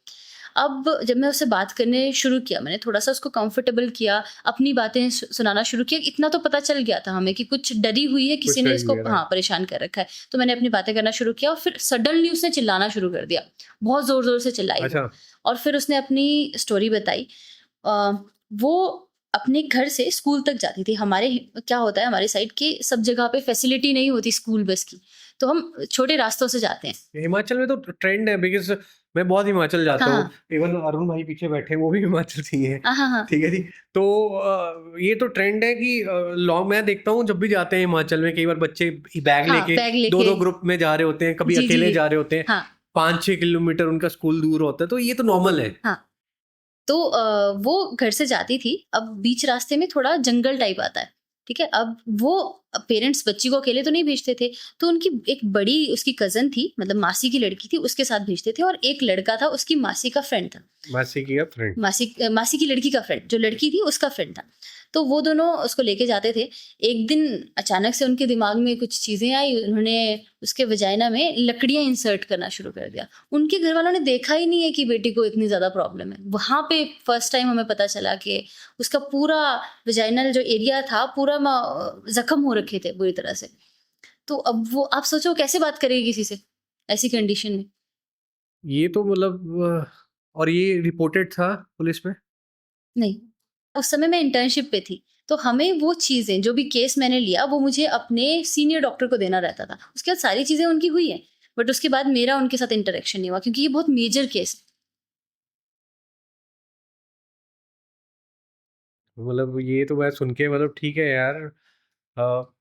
अब जब मैं उससे बात करने शुरू किया, मैंने थोड़ा-सा उसको कंफर्टेबल किया, अपनी बातें सुनाना शुरू किया। इतना तो पता चल गया था हमें कि कुछ डरी हुई है, किसी कुछ ने रही इसको है, राइट। हाँ, परेशान कर रखा है। तो मैंने अपनी बातें करना शुरू किया और फिर सडनली उसने चिल्लाना शुरू कर दिया। बहुत ज़ोर-ज़ोर से चिल्लाई वो। अच्छा, और फिर उसने अपनी स्टोरी बताई। अ, वो अपने घर से स्कूल तक जाती थी। हमारे क्या होता है हमारी साइड कि सब जगह पे फैसिलिटी नहीं होती स्कूल बस की। तो हम छोटे रास्तों से जाते हैं। हिमाचल में तो ट्रेंड है, बिकॉज़ मैं बहुत हिमाचल जाता हाँ, हूँ। हाँ। इवन अरुण भाई पीछे बैठे हैं, वो भी हिमाचल से ही हैं। हाँ, हाँ, हाँ। ठीक है जी। तो ये तो ट्रेंड है कि लॉन्ग मैं देखता हूँ जब भी जाते हैं हिमाचल में, कई बार बच्चे बैग हाँ, लेके बैग लेके 2-2 ग्रुप में जा रहे होते हैं, कभी जी, जी, अकेले जी। जा रहे होते हैं। हाँ, 5-6 किलोमीटर उनका स्कूल दूर होता है, तो ये तो नॉर्मल है। हाँ। तो वो घर से जाती थी, अब बीच रास्ते में थोड़ा जंगल टाइप आता है, ठीक है? अब वो पेरेंट्स बच्ची को अकेले तो नहीं भेजते थे, तो उनकी एक बड़ी उसकी कज़न थी, मतलब मासी की लड़की थी, उसके साथ भेजते थे और एक लड़का था, उसकी मासी का फ्रेंड था। मासी की या फ्रेंड। मासी की लड़की का फ्रेंड, जो लड़की थी उसका फ्रेंड था। तो वो दोनों उसको लेके जाते थे। एक दिन अचानक से उनके दिमाग में कुछ चीज़ें आई, उन्होंने उसके वजाइना में लकड़ियाँ इंसर्ट करना शुरू कर दिया। उनके घरवालों ने देखा ही नहीं है कि बेटी को इतनी ज़्यादा प्रॉब्लम है। वहाँ पे फर्स्ट टाइम हमें पता चला कि उसका पूरा वजाइनल जो एरिया था पूरा ज़ख्म हो रखे थे बुरी तरह से। तो अब वो आप सोचो कैसे बात करेगी किसी से, ऐसी कंडीशन में? ये तो मतलब और ये रिपोर्टेड था पुलिस में? नहीं, उस समय मैं इंटर्नशिप पे थी, तो हमें वो चीज़ें जो भी केस मैंने लिया वो मुझे अपने सीनियर डॉक्टर को देना रहता था। उसके बाद सारी चीज़ें उनकी हुई हैं, बट उसके बाद मेरा उनके साथ इंटरेक्शन नहीं हुआ क्योंकि ये बहुत मेजर केस है। मतलब ये तो मैं सुन के मतलब ठीक है यार।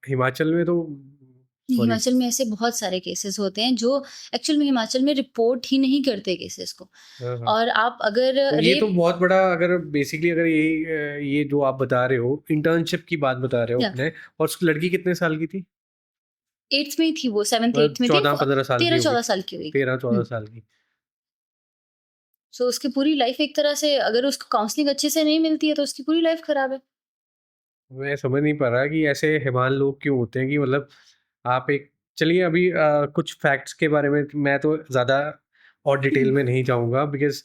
हिमाचल में तो सॉरी। हिमाचल में ऐसे बहुत सारे केसेस होते हैं जो एक्चुअल में हिमाचल में रिपोर्ट ही नहीं करते केसेस को। हाँ, हाँ। और आप अगर तो ये तो रेप बहुत बड़ा, अगर बेसिकली अगर ये जो आप बता रहे हो इंटर्नशिप की बात बता रहे हो या अपने, और उस लड़की कितने साल की थी? 8th में ही थी वो, 7th मतलब 8th में थी, 14-15 साल की होगी। 13-14 साल की हुई। 13-14 हुँ। साल की। सो उसकी पूरी लाइफ एक तरह से, अगर उसको काउंसलिंग अच्छे से नहीं मिलती है तो उसकी पूरी लाइफ खराब है। मैं समझ नहीं पा रहा कि ऐसे हैवान लोग क्यों होते हैं कि मतलब आप एक चलिए अभी कुछ फैक्ट्स के बारे में मैं तो ज़्यादा और डिटेल में नहीं जाऊँगा बिकॉज़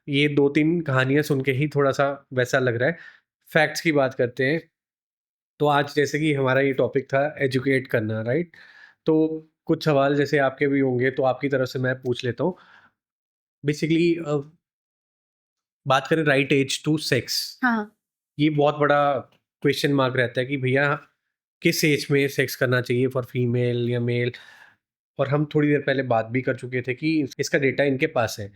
ये 2-3 कहानियाँ सुन के ही थोड़ा-सा वैसा लग रहा है। फैक्ट्स की बात करते हैं, तो आज जैसे कि हमारा ये टॉपिक था एजुकेट करना, राइट? तो कुछ सवाल जैसे आपके भी होंगे तो आपकी तरफ से मैं पूछ लेता हूँ। बेसिकली बात करें राइट एज टू सेक्स, हाँ। ये बहुत बड़ा क्वेश्चन मार्क रहता है कि भैया किस एज में सेक्स करना चाहिए फॉर फीमेल या मेल। और हम थोड़ी देर पहले बात भी कर चुके थे कि इसका डेटा इनके पास है।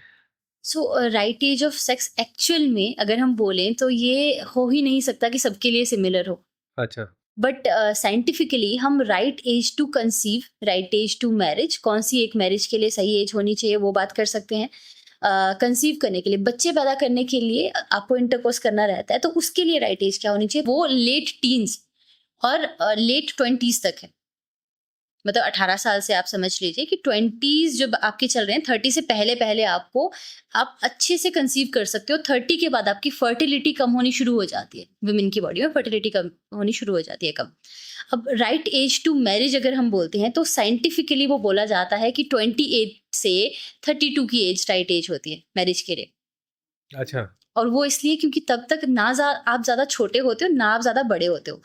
So right age of sex actual में अगर हम बोलें तो ये हो ही नहीं सकता कि सबके लिए सिमिलर हो। अच्छा। बट साइंटिफिकली हम right age to conceive, right age to marriage, कौन सी एक मैरिज के लिए सही एज होनी चाहिए वो बात कर सकते हैं। कंसीव करने के लिए, बच्चे पैदा करने के लिए आपको इंटरकोर्स करना रहता है, तो उसके लिए राइट एज क्या होनी चाहिए, वो लेट टीन्स और लेट 20s तक है। मतलब 18 साल से आप समझ लीजिए कि 20s जब आपके चल रहे हैं, 30 से पहले पहले आपको, आप अच्छे से कंसीव कर सकते हो। 30 के बाद आपकी फर्टिलिटी कम होनी शुरू हो जाती है, वुमेन की बॉडी में फर्टिलिटी कम होनी शुरू हो जाती है कम। अब राइट एज टू मैरिज अगर हम बोलते हैं तो साइंटिफिकली वो बोला जाता है कि 28 से 32 की एज राइट एज होती है मैरिज के लिए। अच्छा। और वो इसलिए क्योंकि तब तक ना आप ज़्यादा छोटे होते हो, ना आप ज़्यादा बड़े होते हो।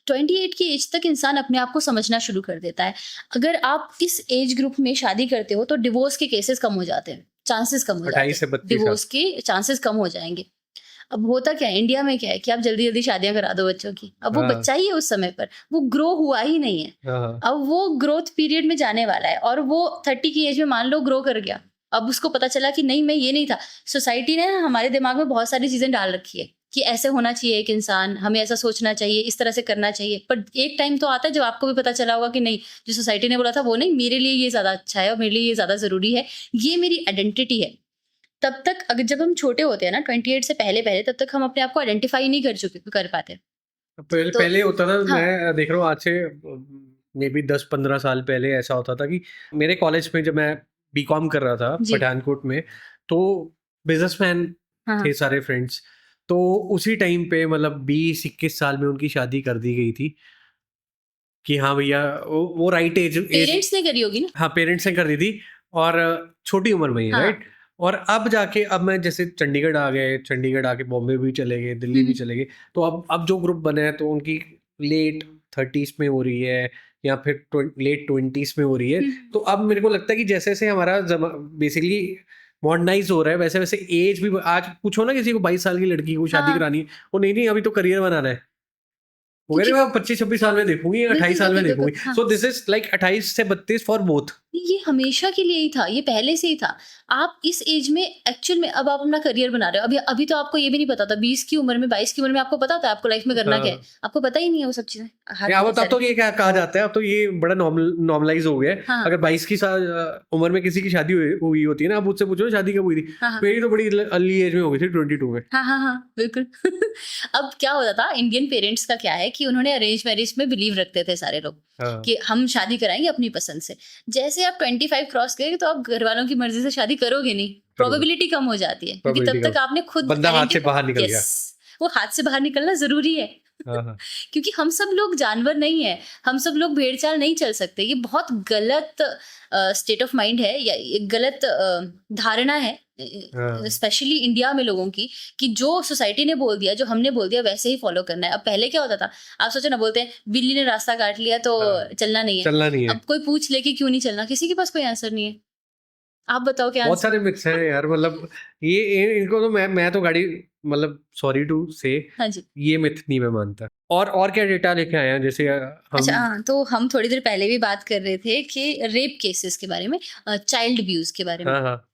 28 की एज तक इंसान अपने आप को समझना शुरू कर देता है। अगर आप इस एज ग्रुप में शादी करते हो तो डिवोर्स के केसेस कम हो जाते हैं, चांसेस कम हो जाते 28 से हैं। 32 डिवोर्स के चांसेस कम हो जाएँगे। अब होता क्या है इंडिया में, क्या है कि आप जल्दी-जल्दी शादियाँ करा दो बच्चों की। अब वो हाँ, बच्चा ही है उस समय पर, वो ग्रो हुआ ही नहीं है। हाँ, हाँ। अब वो ग्रोथ पीरियड में जाने वाला है और वो 30 की एज में मान लो ग्रो कर गया। अब उसको पता चला कि नहीं, मैं ये नहीं था। सोसाइटी ने हमारे दिमाग में बहुत सारी चीज़ें डाल रखी है कि ऐसे होना चाहिए एक इंसान, हमें ऐसा सोचना चाहिए, इस तरह से करना चाहिए। पर एक टाइम तो आता है जब आपको भी पता चला होगा कि नहीं, जो सोसाइटी ने बोला था वो नहीं, मेरे लिए ये ज़्यादा अच्छा है और मेरे लिए ये ज़्यादा ज़रूरी है। ये मेरी आइडेंटिटी है। तब तक अगर जब हम छोटे होते हैं ना 28 से पहले-पहले, तब तक हम अपने आप को आइडेंटिफ़ाई नहीं कर पाते। पहले तो पहले होता था, हाँ, मैं देख रहा हूँ आज से मे बी 10-15 साल पहले ऐसा होता था कि मेरे कॉलेज में जब मैं बीकॉम कर रहा था जी। पठानकोट में, तो बिज़नेसमैन हाँ, थे हाँ। सारे फ्रेंड्स। तो उसी टाइम पे मतलब 20-21 साल में उनकी शादी कर दी गई थी कि हाँ भैया वो राइट एज। पेरेंट्स ने करी होगी ना? हाँ, पेरेंट्स ने कर दी थी और छोटी उम्र में ही, हाँ। राइट? और अब जाके अब मैं जैसे चंडीगढ़ आ गए, चंडीगढ़ आके बॉम्बे भी चले गए, दिल्ली हुँ, भी हुँ। चले गए, तो अब जो ग्रुप बने हैं तो उनकी लेट 30s में हो रही है या फिर लेट 20s में हो रही है। हुँ, तो हुँ। अब मेरे को लगता है कि जैसे-जैसे हमारा बेसिकली मॉडर्नाइज़ हो रहा है, वैसे-वैसे एज भी आज पूछो ना किसी को 22 साल की लड़की को शादी हाँ, करानी है, वो नहीं-नहीं अभी तो करियर बनाना है। वो कह क्योंकि रहे मैं 25-26 साल में देखूँगी या 28 बिल्कुल, साल में बिल्कुल, देखूँगी। बिल्कुल। हाँ। सो दिस इज़ लाइक 28 से 32 फॉर बोथ। ये हमेशा के लिए ही था, ये पहले से ही था। आप इस एज में एक्चुअल में अब आप अपना करियर बना रहे हो। अभी अभी तो आपको ये भी नहीं पता था, 20 की उम्र में, 22 की उम्र में आपको पता था आपको लाइफ में करना क्या है? हाँ। आपको पता ही नहीं है वो सब चीज़ें। हर या अब बहुत तब सारे तो ये क्या कहा जाता है, अब तो ये बड़ा नॉर्मलाइज़ हो गया है। हाँ, अगर 22 की उम्र में किसी की शादी हुई हुई होती है ना, आप मुझसे पूछो ना शादी कब हुई थी? हाँ, हाँ। मेरी तो बड़ी अर्ली एज में हो गई थी 22 में। हाँ, हाँ, हाँ, बिल्कुल। अब क्या होता था इंडियन पेरेंट्स का क्या है कि उन्होंने अरेंज मैरिज में बिलीव रखते थे सारे लोग, हाँ, कि हम शादी कराएँगे अपनी पसंद से। जैसे आप 25 क्रॉस करेंगे तो आप घरवालों की मर्ज़ी से शादी करोगे नहीं, करोगे। प्रोबेबिलिटी कम हो जाती है क्योंकि प्रोबेबिलिटी तब कम। तक आपने खुद बंदा हाथ से बाहर निकल गया। यस, वो हाथ से बाहर निकलना ज़रूरी है। हाँ, हाँ। क्योंकि हम सब लोग जानवर नहीं हैं, हम सब लोग भेड़-चाल नहीं चल सकते। ये बहुत गलत स्टेट ऑफ माइंड है या एक गलत धारणा है हाँ। स्पेशली इंडिया में लोगों की, कि जो सोसाइटी ने बोल दिया, जो हमने बोल दिया वैसे ही फॉलो करना है। अब पहले क्या होता था, आप सोचो ना, बोलते हैं बिल्ली ने रास्ता काट लिया तो हाँ, चलना नहीं है। चलना नहीं है। अब कोई पूछ ले कि क्यों नहीं चलना, किसी के पास कोई आंसर नहीं है। आप बताओ क्या बहुत आंसर सारे है? मिथ्स हैं यार, मतलब ये इनको तो मैं तो गाड़ी मतलब सॉरी टू से हाँ जी। ये मिथ नहीं मैं मानता। और क्या डेटा लेके आए हैं जैसे अच्छा, हम। हाँ, तो हम थोड़ी देर पहले भी बात कर रहे थे कि रेप केसेस के बारे में, चाइल्ड अब्यूज़ के बारे में। हाँ, हाँ।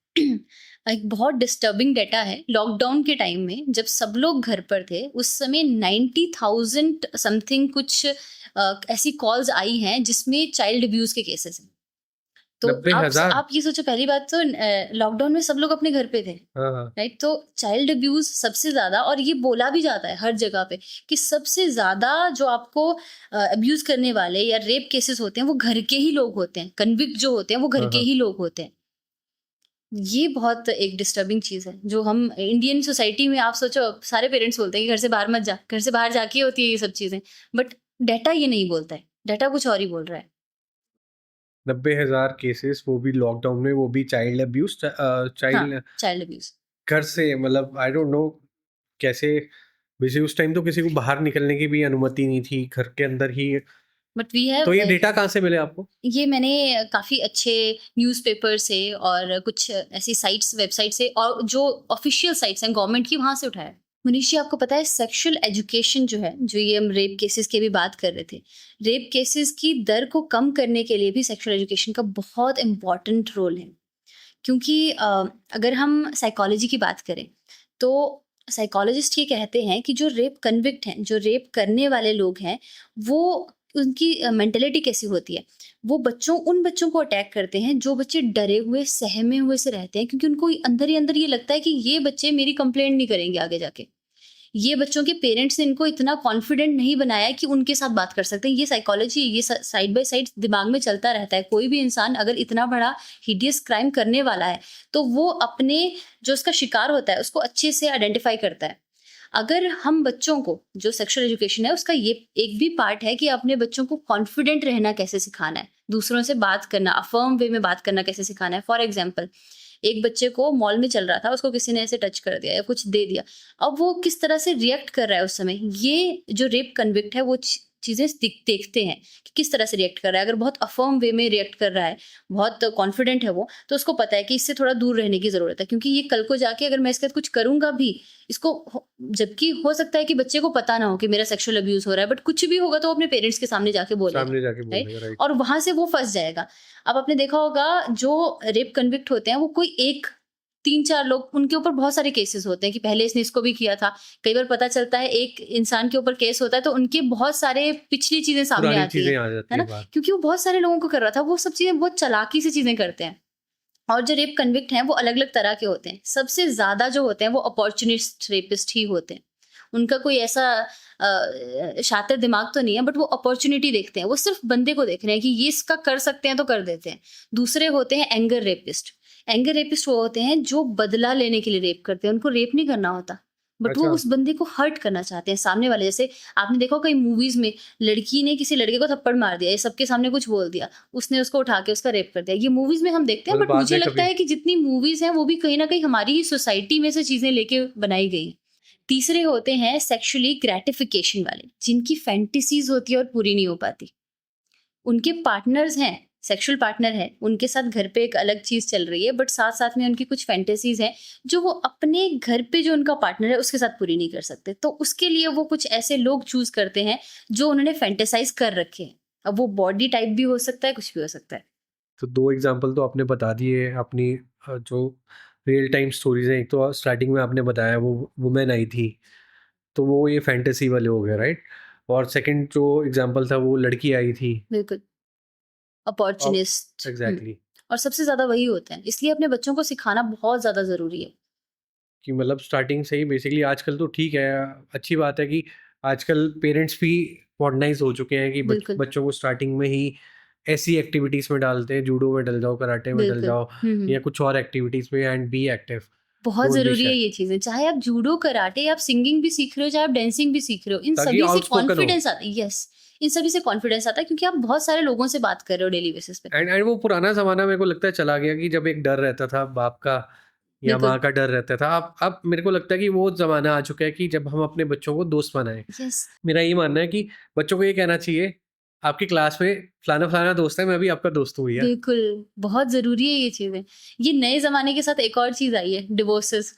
एक बहुत डिस्टर्बिंग डेटा है, लॉकडाउन के टाइम में जब सब लोग घर पर थे, उस समय 90,000 समथिंग कुछ ऐसी कॉल्स आई हैं जिसमें चाइल्ड अब्यूज़ के केसेस हैं। तो 90,000। आप ये सोचो, पहली बात तो लॉकडाउन में सब लोग अपने घर पे थे, हाँ, हाँ। राइट? तो चाइल्ड अब्यूज़ सबसे ज़्यादा, और ये बोला भी जाता है हर जगह पे कि सबसे ज़्यादा जो आपको अब्यूज़ करने वाले या रेप केसेस होते हैं वो घर के ही लोग होते हैं, कन्विक्ट जो होते हैं वो घर हाँ, के हाँ। ही लोग होते हैं। ये बहुत एक डिस्टर्बिंग चीज़ है जो हम इंडियन सोसाइटी में, आप सोचो सारे पेरेंट्स बोलते हैं कि घर से बाहर मत जा, घर से बाहर जाके होती है ये सब चीज़ें, बट डाटा ये नहीं बोलता है, डाटा कुछ और ही बोल रहा है। 90,000 केसेस, वो भी लॉकडाउन में, वो भी चाइल्ड अब्यूज, हाँ, चाइल्ड चाइल्ड अब्यूज़। घर से, मतलब आई डोंट नो कैसे। वैसे उस टाइम तो किसी को बाहर निकलने की भी अनुमति नहीं थी, घर के अंदर ही। बट वी हैव तो ये डेटा कहाँ से मिले आपको? ये मैंने काफ़ी अच्छे न्यूज़पेपर से और कुछ ऐसी साइट्स, वेबसाइट से, और जो ऑफिशियल साइट्स हैं गवर्नमेंट की, वहाँ से उठाया है। मनीष जी, आपको पता है सेक्सुअल एजुकेशन जो है, जो ये हम रेप केसेस की भी बात कर रहे थे, रेप केसेस की दर को कम करने के लिए भी सेक्सुअल एजुकेशन का बहुत इम्पोर्टेंट रोल है। क्योंकि अगर हम साइकोलॉजी की बात करें, तो साइकोलॉजिस्ट ये कहते हैं कि जो रेप कन्विक्ट हैं, जो रेप करने वाले लोग हैं, वो उनकी मेंटालिटी कैसी होती है, वो उन बच्चों को अटैक करते हैं जो बच्चे डरे हुए, सहमे हुए से रहते हैं, क्योंकि उनको अंदर ही अंदर ये लगता है कि ये बच्चे मेरी कंप्लेंट नहीं करेंगे आगे जाके। ये बच्चों के पेरेंट्स ने इनको इतना कॉन्फिडेंट नहीं बनाया है कि उनके साथ बात कर सकते हैं। ये साइकोलॉजी, ये साइड बाय साइड दिमाग में चलता रहता है। कोई भी इंसान अगर इतना बड़ा हिडियस क्राइम करने वाला है, तो वो अपने जो उसका शिकार होता है, उसको अच्छे से आइडेंटिफाई करता है। अगर हम बच्चों को, जो सेक्सुअल एजुकेशन है उसका ये एक भी पार्ट है कि अपने बच्चों को कॉन्फिडेंट रहना कैसे सिखाना है, दूसरों से बात करना, अफर्म वे में बात करना कैसे सिखाना है। फॉर एग्जाम्पल, एक बच्चे को मॉल में चल रहा था, उसको किसी ने ऐसे टच कर दिया या कुछ दे दिया, अब वो किस तरह से रिएक्ट कर रहा है उस समय, ये जो रेप कन्विक्ट है वो चीज़ें देखते हैं कि किस तरह से रिएक्ट कर रहा है। अगर बहुत अफर्म वे में रिएक्ट कर रहा है, बहुत कॉन्फिडेंट है वो, तो उसको पता है कि इससे थोड़ा दूर रहने की ज़रूरत है, क्योंकि ये कल को जाके अगर मैं इसके साथ कुछ करूँगा भी, इसको जबकि हो सकता है कि बच्चे को पता ना हो कि मेरा सेक्सुअल अब्यूज हो रहा है, बट कुछ भी होगा तो वो अपने पेरेंट्स के सामने जाके बोलेगा, सामने जाके राइट? बोलेगा, राइट? और वहां से वो फंस जाएगा। अब आपने देखा होगा, जो रेप कन्विक्ट होते हैं वो कोई एक 3-4 लोग, उनके ऊपर बहुत सारे केसेस होते हैं कि पहले इसने इसको भी किया था। कई बार पता चलता है एक इंसान के ऊपर केस होता है तो उनके बहुत सारे पिछली चीजें सामने पुरानी आती चीजें हैं, आ है जाती ना? है बाहर। क्योंकि वो बहुत सारे लोगों को कर रहा था, वो सब चीजें बहुत चालाकी से चीजें करते हैं। और जो रेप कन्विक्ट हैं वो अलग-अलग तरह के होते हैं। सबसे ज़्यादा जो होते हैं वो अपॉर्च्युनिस्ट रेपिस्ट ही होते हैं। उनका कोई ऐसा शातिर दिमाग तो नहीं है, बट वो अपॉर्च्युनिटी देखते हैं। वो सिर्फ़ बंदे को देख रहे हैं कि ये इसका कर सकते हैं तो कर देते हैं। दूसरे होते हैं एंगर रेपिस्ट। एंगर रेपिस्ट वो होते हैं जो बदला लेने के लिए रेप करते हैं। उनको रेप नहीं करना होता, बट वो अच्छा। उस बंदे को हर्ट करना चाहते हैं, सामने वाले। जैसे आपने देखा कई मूवीज़ में, लड़की ने किसी लड़के को थप्पड़ मार दिया, ये सबके सामने कुछ बोल दिया, उसने उसको उठा के उसका रेप कर दिया। ये मूवीज़ में हम देखते हैं, मतलब बट बाद मुझे में लगता कभी है कि जितनी मूवीज़ हैं वो भी कहीं न कहीं हमारी ही सोसाइटी में से चीज़ें लेके बनाई गई हैं। तीसरे होते हैं सेक्सुअली ग्रैटिफिकेशन वाले, जिनकी फैंटेसीज़ होती है और पूरी नहीं हो पाती। उनके पार्टनर्स हैं, सेक्सुअल पार्टनर है, उनके साथ घर पे एक अलग चीज़ चल रही है, बट साथ-साथ में उनकी कुछ फैंटेसीज़ हैं, जो वो अपने घर पे जो उनका पार्टनर है, उसके साथ पूरी नहीं कर सकते। तो उसके लिए वो कुछ ऐसे लोग चूज़ करते हैं, जो उन्होंने फैंटेसाइज़ कर रखे हैं। अब वो बॉडी टाइप भी हो सकता है, कुछ भी हो सकता है। तो 2 एग्ज़ाम्पल तो आपने बता दिए अपनी, जो रियल टाइम स्टोरीज़ हैं। एक तो स्टार्टिंग में आपने बताया वो वुमेन आई थी, तो वो ये फैंटेसी वाले हो गए, राइट? और सेकंड जो एग्ज़ाम्पल था वो लड़की आई थी। बिल्कुल, अब अपॉर्च्युनिस्ट। एग्ज़ैक्टली, और सबसे ज़्यादा वही होते हैं, इसलिए अपने बच्चों को सिखाना बहुत ज़्यादा ज़रूरी है। कि मतलब स्टार्टिंग से ही बेसिकली आजकल तो ठीक है, अच्छी बात है कि आजकल पेरेंट्स भी मॉडर्नाइज़ हो चुके हैं कि बिल्कुल, बच्चों को स्टार्टिंग में ही ऐसी एक्टिविटीज़ में डालते हैं, जूडो में डल जाओ, कराटे में डल बिल्कुल। जाओ, या कुछ और एक्टिविटीज़ में, एंड बी एक्टिव, बहुत डोंट बी ज़रूरी है शाय, ये चीज़ें, चाहे आप जूडो, कराटे, आप सिंगिंग भी सीख रहे हो, चाहे आप डांसिंग भी सीख रहे हो, इन ताकि सभी से आउटस्पोकन हो। कॉन्फिडेंस आता है। यस, इन सभी से कॉन्फिडेंस आता है, क्योंकि आप बहुत सारे लोगों से बात कर रहे हो डेली बेसिस पे। एंड वो पुराना ज़माना मेरे को लगता है चला गया, कि जब एक डर रहता था बाप का या बिल्कुल, माँ का डर रहता था। अब मेरे को लगता है कि वो ज़माना आ चुका है कि जब हम अपने बच्चों को दोस्त बनाएँ। यस, मेरा ये मानना है कि बच्चों को ये कहना चाहिए, आपकी क्लास में फलाना-फलाना दोस्त है, मैं भी आपका दोस्त हूँ भैया। बिल्कुल, बहुत ज़रूरी है ये चीज़ें। ये नए ज़माने के साथ एक और चीज़ आई है, डिवोर्सेस।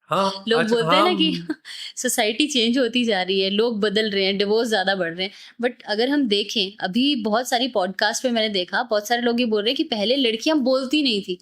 हाँ, लोग अच्छा बोलते हैं हाँ, ना कि सोसाइटी चेंज होती जा रही है, लोग बदल रहे हैं, डिवोर्स ज़्यादा बढ़ रहे हैं। बट अगर हम देखें, अभी बहुत सारी पॉडकास्ट पे मैंने देखा, बहुत सारे लोग ये बोल रहे हैं कि पहले लड़कियाँ बोलती नहीं थी।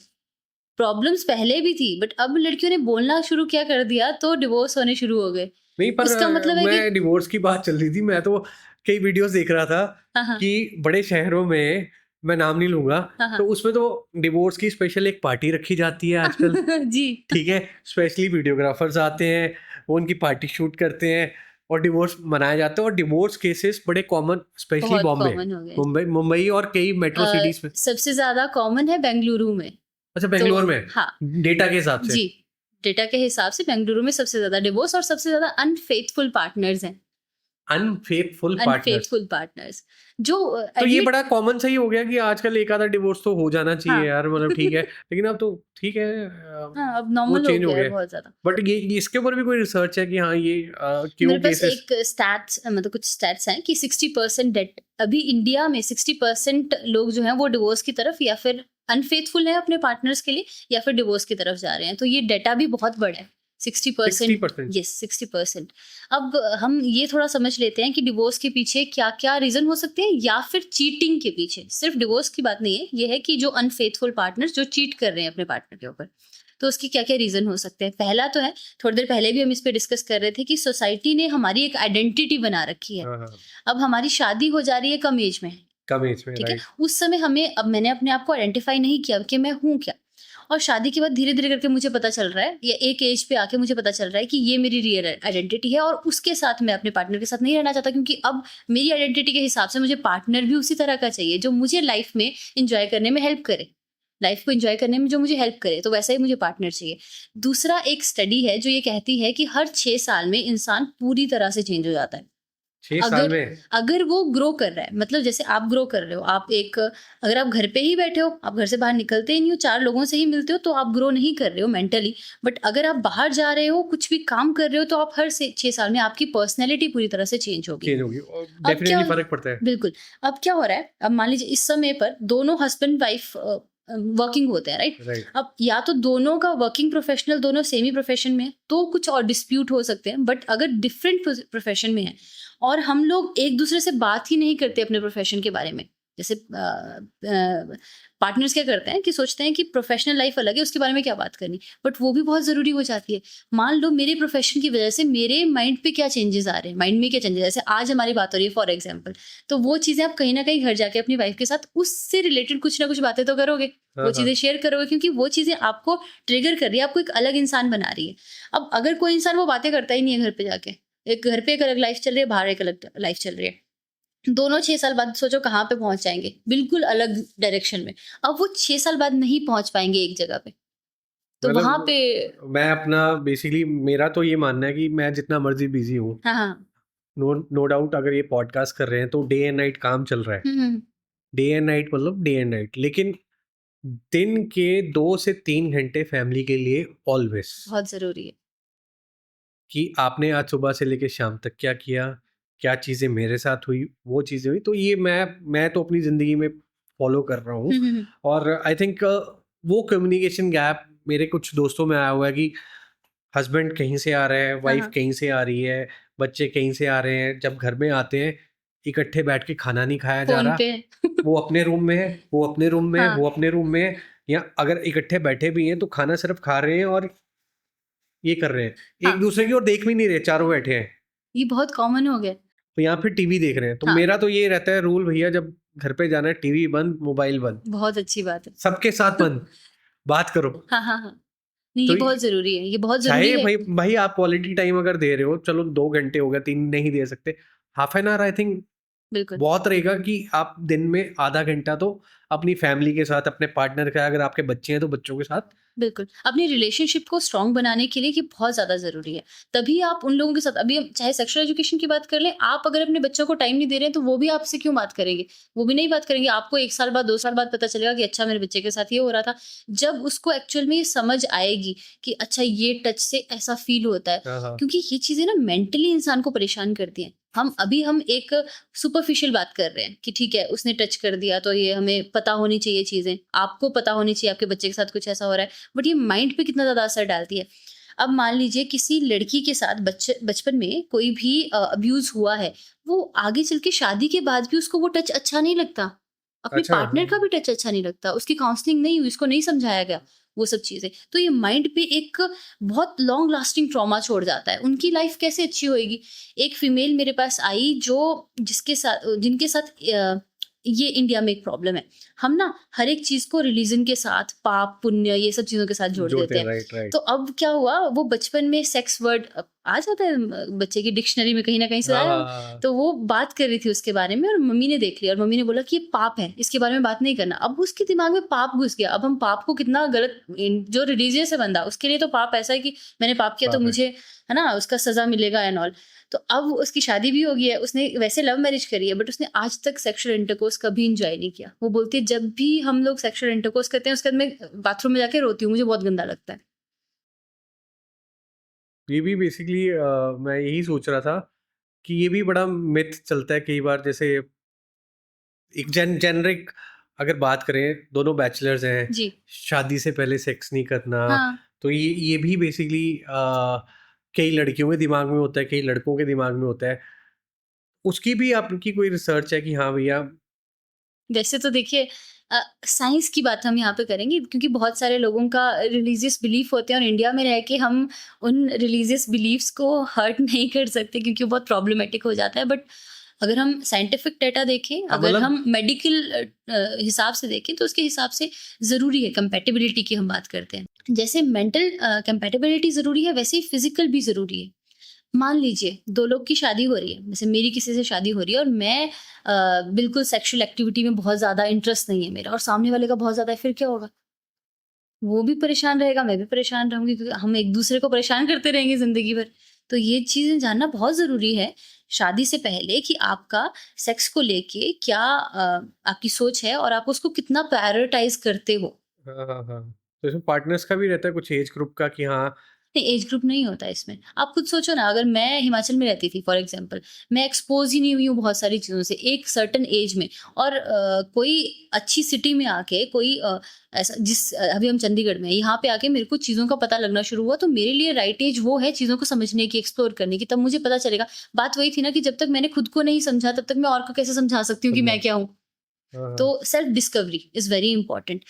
प्रॉब्लम्स पहले भी थी, बट अब लड़कियों ने बोलना शुरू क्या कर दिया, तो डिवोर्स होने शुरू हो गए। नहीं, पर इसका मतलब है कि मैं डिवोर्स की बात चल रही थी, मैं तो कई वीडियोस देख रहा था हाँ, हाँ। कि बड़े शहरों में, मैं नाम नहीं लूँगा, हाँ, तो हाँ। उसमें तो डिवोर्स की स्पेशल एक पार्टी रखी जाती है आजकल, जी, ठीक है? स्पेशली वीडियोग्राफर्स आते हैं, वो उनकी पार्टी शूट करते हैं और डिवोर्स मनाया जाता है, और डिवोर्स केसेस बड़े कॉमन, स्पेशली बहुत बॉम्बे, कॉमन हो गए। मुंबई मुंबई और कई मेट्रो सिटीज़ में। सबसे ज़्यादा कॉमन है बेंगलुरु में। अच्छा, बेंगलोर तो में हाँ डेटा के हिसाब से? जी, डेटा के हिसाब से बेंगलुरु में सबसे ज़्यादा डिवोर्स और सबसे ज़्यादा अनफेथफुल पार्टनर्स हैं। Unfaithful partners. अनफेथफुल पार्टनर्स जो तो ये एडमिट बड़ा कॉमन सा ही हो गया कि आजकल एक आधा डिवोर्स तो हो जाना चाहिए हाँ यार, मतलब ठीक है। लेकिन अब तो ठीक है, हाँ, अब वो नॉर्मल हो चेंज हो गया है गया। बहुत ज़्यादा। बट ये इसके ऊपर भी कोई रिसर्च है कि हाँ ये क्यों मेरे पास केसेस? एक स्टैट्स मतलब कुछ स्टैट्स हैं कि 60% डेट अभी इंडिया में 60% लोग जो हैं वो डिवोर्स की तरफ या फिर अनफेथफुल हैं अपने पार्टनर्स के लिए या फिर डिवोर्स की तरफ जा रहे हैं। तो ये डेटा भी बहुत बड़ा है। 60% 60%? यस 60%। अब हम ये थोड़ा समझ लेते हैं कि डिवोर्स के पीछे क्या-क्या रीज़न हो सकते हैं या फिर चीटिंग के पीछे। सिर्फ डिवोर्स की बात नहीं है, ये है कि जो अनफेथफुल पार्टनर्स जो चीट कर रहे हैं अपने पार्टनर के ऊपर। तो उसके क्या-क्या रीज़न हो सकते हैं। पहला तो है, थोड़ी देर पहले भी हम इस पे डिस्कस कर रहे थे कि सोसाइटी ने हमारी एक आइडेंटिटी बना रखी है। हाँ हाँ, अब हमारी शादी हो जा रही है कम एज में, कम एज में, ठीक है? राइट। उस समय हमें अब मैंने अपने आप को आइडेंटिफ़ाई नहीं किया कि मैं हूँ क्या? और शादी के बाद धीरे-धीरे करके मुझे पता चल रहा है या एक एज पे आके मुझे पता चल रहा है कि ये मेरी रियल आइडेंटिटी है और उसके साथ मैं अपने पार्टनर के साथ नहीं रहना चाहता क्योंकि अब मेरी आइडेंटिटी के हिसाब से मुझे पार्टनर भी उसी तरह का चाहिए जो मुझे लाइफ़ में एन्जॉय करने में हेल्प करे। लाइफ़ को एन्जॉय करने में जो मुझे हेल्प करे, तो वैसा ही मुझे पार्टनर चाहिए। दूसरा एक स्टडी है जो ये कहती है कि हर 6 साल में इंसान पूरी तरह से चेंज हो जाता है। 6 साल अगर में? अगर वो ग्रो कर रहा है मतलब जैसे आप ग्रो कर रहे हो आप एक अगर आप घर पे ही बैठे हो आप घर से बाहर निकलते ही नहीं हो 4 लोगों से ही मिलते हो तो आप ग्रो नहीं कर रहे हो मेंटली। बट अगर आप बाहर जा रहे हो कुछ भी काम कर रहे हो तो आप हर 6 साल में आपकी पर्सनैलिटी पूरी तरह से चेंज होगी। चेंज होगी और अब क्या डेफिनेटली फर्क पड़ता है। बिल्कुल। अब क्या हो रहा है अब मान लीजिए इस समय पर दोनों हस्बैंड वाइफ वर्किंग होते हैं राइट। राइट। अब या तो दोनों का वर्किंग प्रोफेशनल दोनों सेमी प्रोफेशन में है, तो कुछ और डिस्प्यूट हो सकते हैं। बट अगर डिफरेंट प्रोफेशन में है और हम लोग एक दूसरे से बात ही नहीं करते अपने प्रोफेशन के बारे में, जैसे पार्टनर्स क्या करते हैं कि सोचते हैं कि प्रोफेशनल लाइफ अलग है उसके बारे में क्या बात करनी, बट वो भी बहुत ज़रूरी हो जाती है। मान लो मेरे प्रोफेशन की वजह से मेरे माइंड पे क्या चेंजेस आ रहे हैं, माइंड में क्या चेंजेस, जैसे आज हमारी बात हो रही है फॉर एग्जाम्पल, तो वो चीज़ें आप कहीं ना कहीं घर जाके अपनी वाइफ के साथ उससे रिलेटेड कुछ ना कुछ बातें तो करोगे, हाँ वो हाँ, चीज़ें शेयर करोगे क्योंकि वो चीज़ें आपको ट्रिगर कर रही है, आपको एक अलग इंसान बना रही है। अब अगर कोई इंसान वो बातें करता ही नहीं है घर पे जाके, एक घर पे एक अलग लाइफ चल रही है, बाहर एक अलग लाइफ चल रही है, दोनों 6 साल बाद सोचो कहाँ पे पहुँच जाएँगे, बिल्कुल अलग डायरेक्शन में। अब वो 6 साल बाद नहीं पहुँच पाएँगे एक जगह पे, तो वहाँ मतलब पे मैं अपना बेसिकली मेरा तो ये मानना है कि मैं जितना मर्जी बिजी हूँ, हाँ, हाँ। नो नो डाउट अगर ये पॉडकास्ट कर रहे हैं तो डे एंड नाइट काम चल रहा है। हुँ, हुँ। डे एंड नाइट मतलब डे एंड नाइट, लेकिन दिन के 2 से 3 घंटे फैमिली के लिए ऑलवेज। बहुत ज़रूरी है। कि आपने आज सुबह से लेके शाम तक क्या किया, क्या चीज़ें मेरे साथ हुई, वो चीज़ें हुई। तो ये मैं तो अपनी ज़िंदगी में फ़ॉलो कर रहा हूँ। हुँ, हुँ, हुँ। और आई थिंक वो कम्युनिकेशन गैप मेरे कुछ दोस्तों में आया हुआ है कि हस्बैंड कहीं से आ रहा है, हाँ, वाइफ़ हाँ। कहीं से आ रही है, बच्चे कहीं से आ रहे हैं। जब घर में आते हैं, इकट्ठे बैठ के खाना नहीं खाया जा फ़ोन रहा। पे वो अपने रूम में है, वो अपने रूम में है, हाँ, वो अपने रूम में है। या अगर इकट्ठे बैठे भी हैं, तो खाना सिर्फ़ खा रहे हैं और ये कर रहे हैं। हाँ। एक दूसरे की ओर देख भी नहीं रहे, चारों बैठे हैं। ये बहुत कॉमन हो गया। तो यहाँ फिर टीवी देख रहे हैं। तो हाँ, मेरा तो ये रहता है रूल, भैया जब घर पे जाना है टीवी बंद, मोबाइल बंद, बहुत अच्छी बात है। सबके साथ बंद, बात करो। हाँ, हाँ, हाँ। नहीं तो ये बहुत ज़रूरी है, ये बहुत ज़रूरी चाहे है। भाई भाई आप क्वालिटी टाइम अगर दे रहे हो, चलो 2 घंटे हो गए, 3 नहीं दे सकते, half an hour I think बिल्कुल। बहुत रहेगा कि आप दिन में आधा घंटा तो अपनी फैमिली के साथ, अपने पार्टनर का, अगर आपके बच्चे हैं तो बच्चों के साथ। बिल्कुल, अपनी रिलेशनशिप को स्ट्रॉन्ग बनाने के लिए ये बहुत ज़्यादा ज़रूरी है। तभी आप उन लोगों के साथ अभी हम चाहे सेक्सुअल एजुकेशन की बात कर लें, आप अगर अपने बच्चों को टाइम नहीं दे रहे हैं, तो वो भी आपसे क्यों बात करेंगे? वो भी नहीं बात करेंगे। आपको 1 साल बाद, 2 साल बाद पता चलेगा कि अच्छा मेरे बच्चे के साथ ये हो रहा था। जब उसको एक्चुअल में ये समझ आएगी कि अच्छा ये टच से ऐसा फ़ील होता है, हाँ, हाँ। क्योंकि ये चीज़ें ना मेंटली इंसान को परेशान करती हैं। हम एक सुपरफिशियल बात कर रहे हैं कि ठीक है, उसने टच कर दिया तो ये हमें पता होनी चाहिए चीज़ें। आपको पता होनी चाहिए आपके बच्चे के साथ कुछ ऐसा हो रहा है। बट ये माइंड पे कितना ज़्यादा असर डालती है। अब मान लीजिए किसी लड़की के साथ बचपन में कोई भी अब्यूज़ हुआ है, वो आगे चल के शादी के बाद भी उसको वो टच अच्छा नहीं लगता। अपने अच्छा, पार्टनर का भी टच अच्छा नहीं लगता, उसकी काउंसलिंग नहीं हुई, उसको नहीं समझाया गया, वो सब चीज़ें। तो ये माइंड पे एक बहुत लॉन्ग लास्टिंग ट्रॉमा छोड़ जाता है। उनकी लाइफ़ कैसे अच्छी होएगी? एक फीमेल मेरे पास आई जो जिनके साथ ये इंडिया में एक प्रॉब्लम है। हम ना हर एक चीज़ को रिलीजन के साथ, पाप, पुण्य ये सब चीज़ों के साथ जोड़ जोड़ते देते हैं, हैं। Right, right. तो अब क्या हुआ वो बचपन में सेक्स वर्ड आ जाता है बच्चे की डिक्शनरी में कहीं ना कहीं से आया हो। हाँ तो वो बात कर रही थी उसके बारे में और मम्मी ने देख लिया और मम्मी ने बोला कि ये पाप है, इसके बारे में बात नहीं करना। अब उसके दिमाग में पाप घुस गया। अब हम पाप को कितना गलत, जो रिलीजियस है बंदा उसके लिए तो पाप ऐसा है कि मैंने पाप किया तो बाप रे। मुझे, है ना, उसका सजा मिलेगा एंड ऑल। तो अब उसकी शादी भी हो गई है, उसने वैसे लव मैरिज करी है, बट उसने आज तक सेक्सुअल इंटरकोर्स कभी इंजॉय नहीं किया। वो बोलती है जब भी हम लोग सेक्सुअल इंटरकोर्स करते हैं उसके बाद मैं बाथरूम में जाके रोती हूँ, मुझे बहुत गंदा लगता है। ये भी बेसिकली मैं यही सोच रहा था कि ये भी बड़ा मिथ चलता है कई बार, जैसे एक जेनरिक अगर बात करें, दोनों बैचलर्स हैं, जी। शादी से पहले सेक्स नहीं करना, हाँ। तो ये भी बेसिकली कई लड़कियों के दिमाग में होता है, कई लड़कों के दिमाग में होता है। उसकी भी आपकी कोई रिसर्च है कि हाँ भैया? वैसे तो देखिए, साइंस की बात हम यहाँ पे करेंगे क्योंकि बहुत सारे लोगों का रिलीजियस बिलीफ होते हैं और इंडिया में रह के हम उन रिलीजियस बिलीफ्स को हर्ट नहीं कर सकते क्योंकि वो बहुत प्रॉब्लमेटिक हो जाता है। बट अगर हम साइंटिफिक डेटा देखें, हाँ, अगर मतलब हम मेडिकल हिसाब से देखें तो उसके हिसाब से ज़रूरी है, कंपैटिबिलिटी की हम बात करते हैं। जैसे मेंटल कंपैटिबिलिटी ज़रूरी है, वैसे ही फिजिकल भी ज़रूरी है। मान लीजिए 2 लोग की शादी हो रही है, जैसे मेरी किसी से शादी हो रही है और मैं बिल्कुल सेक्सुअल एक्टिविटी में बहुत ज़्यादा इंटरेस्ट नहीं है मेरा और सामने वाले का बहुत ज़्यादा है, फिर क्या होगा? वो भी परेशान रहेगा, मैं भी परेशान रहूँगी क्योंकि हम एक-दूसरे को परेशान करते रहेंगे ज़िंदगी भर। तो ये चीज़ें जानना बहुत ज़रूरी है शादी से पहले कि आपका सेक्स को लेके क्या आपकी सोच है और आप उसको कितना प्रायोरिटाइज़ करते हो। हाँ, हाँ, हाँ। तो इसमें पार्टनर्स का भी रहता है कुछ एज ग्रुप का कि हाँ। नहीं, एज ग्रुप नहीं होता इसमें। आप खुद सोचो ना, अगर मैं हिमाचल में रहती थी फॉर एग्ज़ाम्पल, मैं एक्सपोज़ ही नहीं हुई हूँ बहुत सारी चीज़ों से एक सर्टेन एज में और कोई अच्छी सिटी में आके कोई ऐसा अभी हम चंडीगढ़ में हैं, यहाँ पे आके मेरे को चीज़ों का पता लगना शुरू हुआ, तो मेरे लिए राइट एज वो है चीज़ों को समझने की, एक्सप्लोर करने की, तब मुझे पता चलेगा। बात वही थी ना कि जब तक मैंने खुद को नहीं समझा, तब तक मैं और को कैसे समझा सकती हूँ कि मैं समझा। क्या हूँ? हाँ, तो हाँ। Self discovery is very important.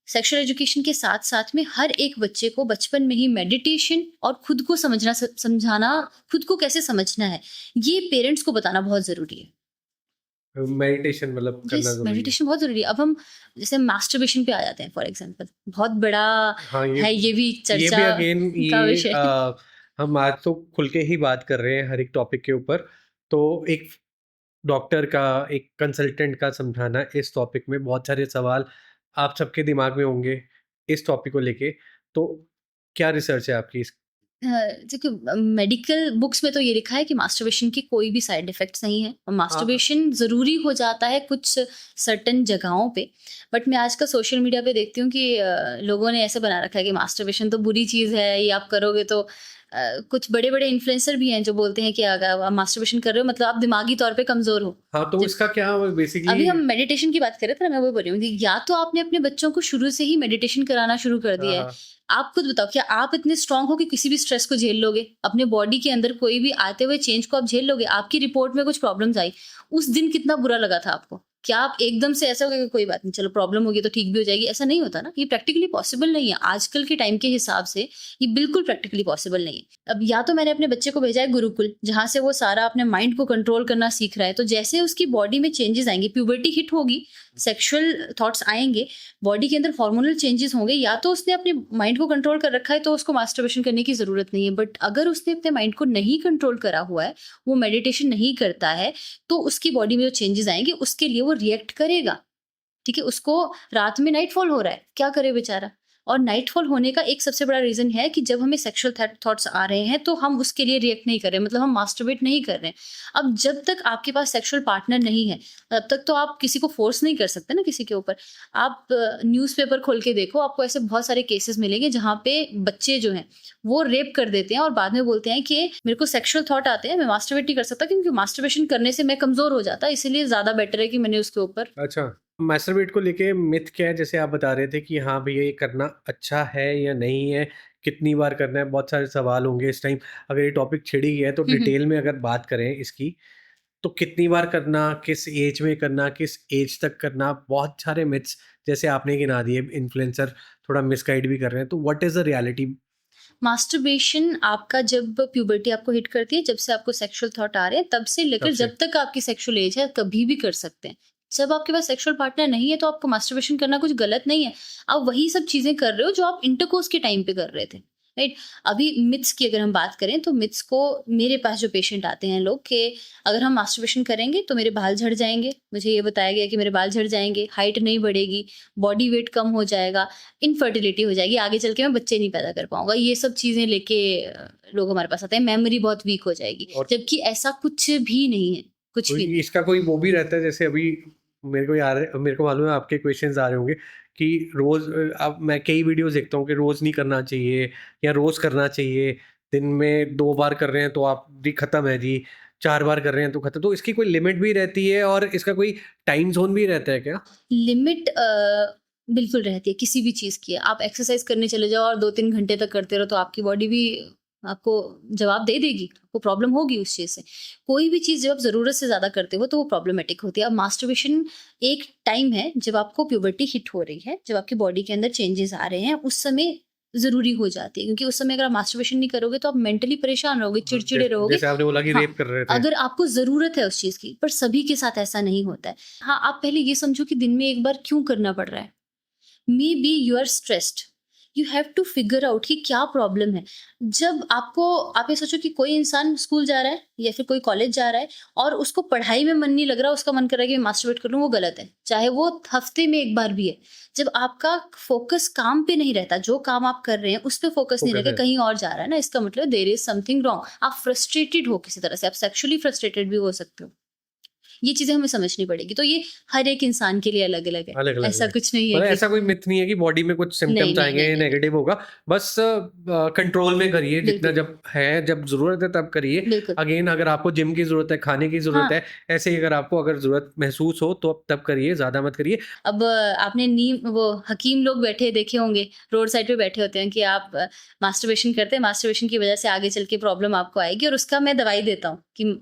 Sexual education के साथ-साथ में हर एक बच्चे को बचपन में ही मेडिटेशन और खुद को समझाना, खुद को कैसे समझना है, ये पेरेंट्स को बताना बहुत ज़रूरी है। मेडिटेशन मतलब करना यस, ज़रूरी है। मेडिटेशन बहुत ज़रूरी है। अब हम जैसे मास्टरबेशन पे आ जाते हैं फॉर एग्ज़ाम्पल, बहुत बड़ा हाँ, है ये भी ये चर्चा भी अगेन का ये विषय। हम आज तो खुल के ही बात कर रहे हैं हर एक टॉपिक के ऊपर। तो एक डॉक्टर का, एक कंसल्टेंट का समझाना इस टॉपिक में बहुत सारे सवाल आप सबके दिमाग में होंगे इस टॉपिक को लेके। तो क्या रिसर्च है आपकी इस? देखिए, मेडिकल बुक्स में तो ये लिखा है कि मास्टरबेशन के कोई भी साइड इफ़ेक्ट्स नहीं हैं और हाँ, मास्टरबेशन ज़रूरी हो जाता है कुछ सर्टेन जगहों पे। बट मैं आजकल सोशल मीडिया पे देखती हूँ कि लोगों ने ऐसे बना रखा है कि मास्टरबेशन तो बुरी चीज़ है, ये आप करोगे तो कुछ बड़े-बड़े इन्फ्लुएंसर भी हैं जो बोलते हैं कि अगर आप मास्टरबेशन कर रहे हो मतलब आप दिमागी तौर पे कमज़ोर हो। हाँ, तो जब इसका क्या बेसिकली? अभी हम मेडिटेशन की बात कर रहे थे ना, मैं वही बोल रही हूँ कि या तो आपने अपने बच्चों को शुरू से ही मेडिटेशन कराना शुरू कर हाँ, दिया है। हाँ। आप खुद बताओ, क्या आप इतने स्ट्रांग हो कि किसी भी स्ट्रेस को झेल लोगे? अपने बॉडी के अंदर कोई भी आते हुए चेंज को आप झेल लोगे? आपकी रिपोर्ट में कुछ प्रॉब्लम्स आई, उस दिन कितना बुरा लगा था आपको? क्या आप एकदम से ऐसा हो गया कि कोई बात नहीं, चलो प्रॉब्लम होगी तो ठीक भी हो जाएगी? ऐसा नहीं होता ना, ये प्रैक्टिकली पॉसिबल नहीं है। आजकल के टाइम के हिसाब से ये बिल्कुल प्रैक्टिकली पॉसिबल नहीं है। अब या तो मैंने अपने बच्चे को भेजा है गुरुकुल, जहाँ से वो सारा अपने माइंड को कंट्रोल करना सीख रहा है, तो जैसे उसकी बॉडी में चेंजेस आएँगे, प्यूबर्टी हिट होगी, सेक्सुअल थॉट्स आएँगे, बॉडी के अंदर हार्मोनल चेंजेस होंगे, या तो उसने अपने माइंड को कंट्रोल कर रखा है तो उसको मास्टरबेशन करने की ज़रूरत नहीं है। बट अगर उसने अपने माइंड को नहीं कंट्रोल करा हुआ है, वो मेडिटेशन नहीं करता है, तो उसकी बॉडी में जो चेंजेस आएँगे उसके लिए वो रिएक्ट करेगा। ठीक है? उसको रात में नाइटफॉल हो रहा है, क्या करे बेचारा? और नाइटफॉल होने का एक सबसे बड़ा रीज़न है कि जब हमें सेक्सुअल थॉट्स आ रहे हैं, तो हम उसके लिए रिएक्ट नहीं कर रहे हैं, मतलब हम मास्टरबेट नहीं कर रहे हैं। अब जब तक आपके पास सेक्सुअल पार्टनर नहीं है, तब तक तो आप किसी को फ़ोर्स नहीं कर सकते ना किसी के ऊपर। आप न्यूज़पेपर खोल के देखो, आपको ऐसे बहुत सारे केसेस मिलेंगे जहाँ पे बच्चे जो हैं, वो रेप कर देते हैं और बाद में बोलते हैं कि मेरे को सेक्सुअल थॉट आते हैं, मैं मास्टरबेट नहीं कर सकता क्योंकि मास्टरबेशन करने से मैं कमज़ोर हो जाता, इसीलिए ज़्यादा बेटर है कि मैंने उसके ऊपर। अच्छा, मैस्टरबेट को लेके मिथ क्या है? जैसे आप बता रहे थे कि हाँ भैया, ये करना अच्छा है या नहीं है? कितनी बार करना है? बहुत सारे सवाल होंगे इस टाइम। अगर ये टॉपिक छिड़ ही गया है तो हुँ, हुँ। डिटेल में अगर बात करें इसकी, तो कितनी बार करना, किस एज में करना, किस एज तक करना, बहुत सारे मिथ्स जैसे आपने गिना दिए, इन्फ्लुएंसर थोड़ा मिसगाइड भी कर रहे हैं। तो what is the reality? Masturbation आपका जब प्यूबर्टी आपको हिट करती है, जब से आपको सेक्सुअल थॉट आ रहे हैं, तब से तब लेकर से? जब तक आपकी सेक्सुअल एज है, कभी भी कर सकते हैं। जब आपके पास सेक्सुअल पार्टनर नहीं है, तो आपको मास्टरबेशन करना कुछ गलत नहीं है। आप वही सब चीज़ें कर रहे हो, जो आप इंटरकोर्स के टाइम पे कर रहे थे। राइट? अभी मिथ्स की अगर हम बात करें तो मिथ्स को मेरे पास जो पेशेंट आते हैं लोग कि अगर हम मास्टरबेशन करेंगे तो मेरे बाल झड़ जाएँगे। मुझे ये बताया गया कि मेरे बाल झड़ जाएँगे, हाइट नहीं बढ़ेगी, बॉडी वेट कम हो जाएगा, इनफर्टिलिटी हो जाएगी, आगे चल के मैं बच्चे नहीं पैदा कर पाऊँगा। ये सब चीज़ें लेके लोग हमारे पास आते हैं, मेमोरी बहुत वीक हो जाएगी, और जबकि ऐसा कुछ भी नहीं है, कुछ भी नहीं। इसका कोई वो भी रहता है, जैसे अभी मेरे को मालूम है आपके क्वेश्चंस आ रहे होंगे कि रोज अब मैं कई वीडियोस देखता हूँ कि रोज नहीं करना चाहिए या रोज करना चाहिए, दिन में 2 बार कर रहे हैं तो आप जी खत्म है जी, 4 बार कर रहे हैं तो खत्म। तो इसकी कोई लिमिट भी रहती है और इसका कोई टाइम जोन भी रहता है क्या? लिमिट बिल्कुल रहती है किसी भी चीज़ की। आप एक्सरसाइज करने चले जाओ और 2-3 घंटे तक करते रहो तो आपकी बॉडी भी आपको जवाब दे देगी, आपको प्रॉब्लम होगी उस चीज़ से। कोई भी चीज़ जब आप ज़रूरत से ज़्यादा करते हो तो वो प्रॉब्लमेटिक होती है। अब मास्टरबेशन एक टाइम है जब आपको प्यूबर्टी हिट हो रही है, जब आपकी बॉडी के अंदर चेंजेस आ रहे हैं, उस समय ज़रूरी हो जाती है, क्योंकि उस समय अगर आप मास्टरबेशन नहीं करोगे तो आप मेंटली परेशान रहोगे, चिड़चिड़े रहोगे। जैसे आपने बोला कि हाँ, रेप कर रहे थे। अगर आपको ज़रूरत है उस चीज़ की, पर सभी के साथ ऐसा नहीं होता है। हाँ, आप पहले ये समझो कि दिन में 1 बार क्यों करना पड़ रहा है? Maybe you are stressed, you have to figure out कि क्या प्रॉब्लम है। जब आपको आप ये सोचो कि कोई इंसान स्कूल जा रहा है या फिर कोई कॉलेज जा रहा है और उसको पढ़ाई में मन नहीं लग रहा, उसका मन कर रहा है कि मैं मास्टरबेट कर लूँ, वो गलत है, चाहे वो हफ्ते में 1 बार भी है। जब आपका फोकस काम पे नहीं रहता, जो काम आप कर रहे हैं उस पे फोकस नहीं फोकस रहता, है। कहीं और जा रहा है ना, इसका मतलब देयर इज समथिंग रॉन्ग। आप फ्रस्ट्रेटेड हो किसी तरह से, आप सेक्सुअली फ्रस्ट्रेटेड भी हो सकते हो। ये चीजें हमें समझनी पड़ेगी। तो ये हर एक इंसान के लिए अलग अलग है, अलग अलग ऐसा है। कुछ नहीं है मतलब कि ऐसा कोई मिथ नहीं है कि बॉडी में कुछ नहीं सिम्टम्स नहीं आएंगे नहीं नहीं, नहीं। नेगेटिव होगा, बस कंट्रोल में करिए जितना, बिल्कुल जब है जब जरूरत है तब करिए। बिल्कुल। अगेन अगर आपको जिम की जरूरत है, खाने की जरूरत हाँ, है, ऐसे ही अगर आपको अगर जरूरत महसूस हो तो तब करिए, ज्यादा मत करिए। अब आपने नीम वो हकीम लोग बैठे देखे होंगे, रोड साइड पे बैठे होते हैं कि आप मास्टरबेशन करते हैं, मास्टरबेशन की वजह से आगे चल के प्रॉब्लम आपको आएगी और उसका मैं दवाई देता हूँ कि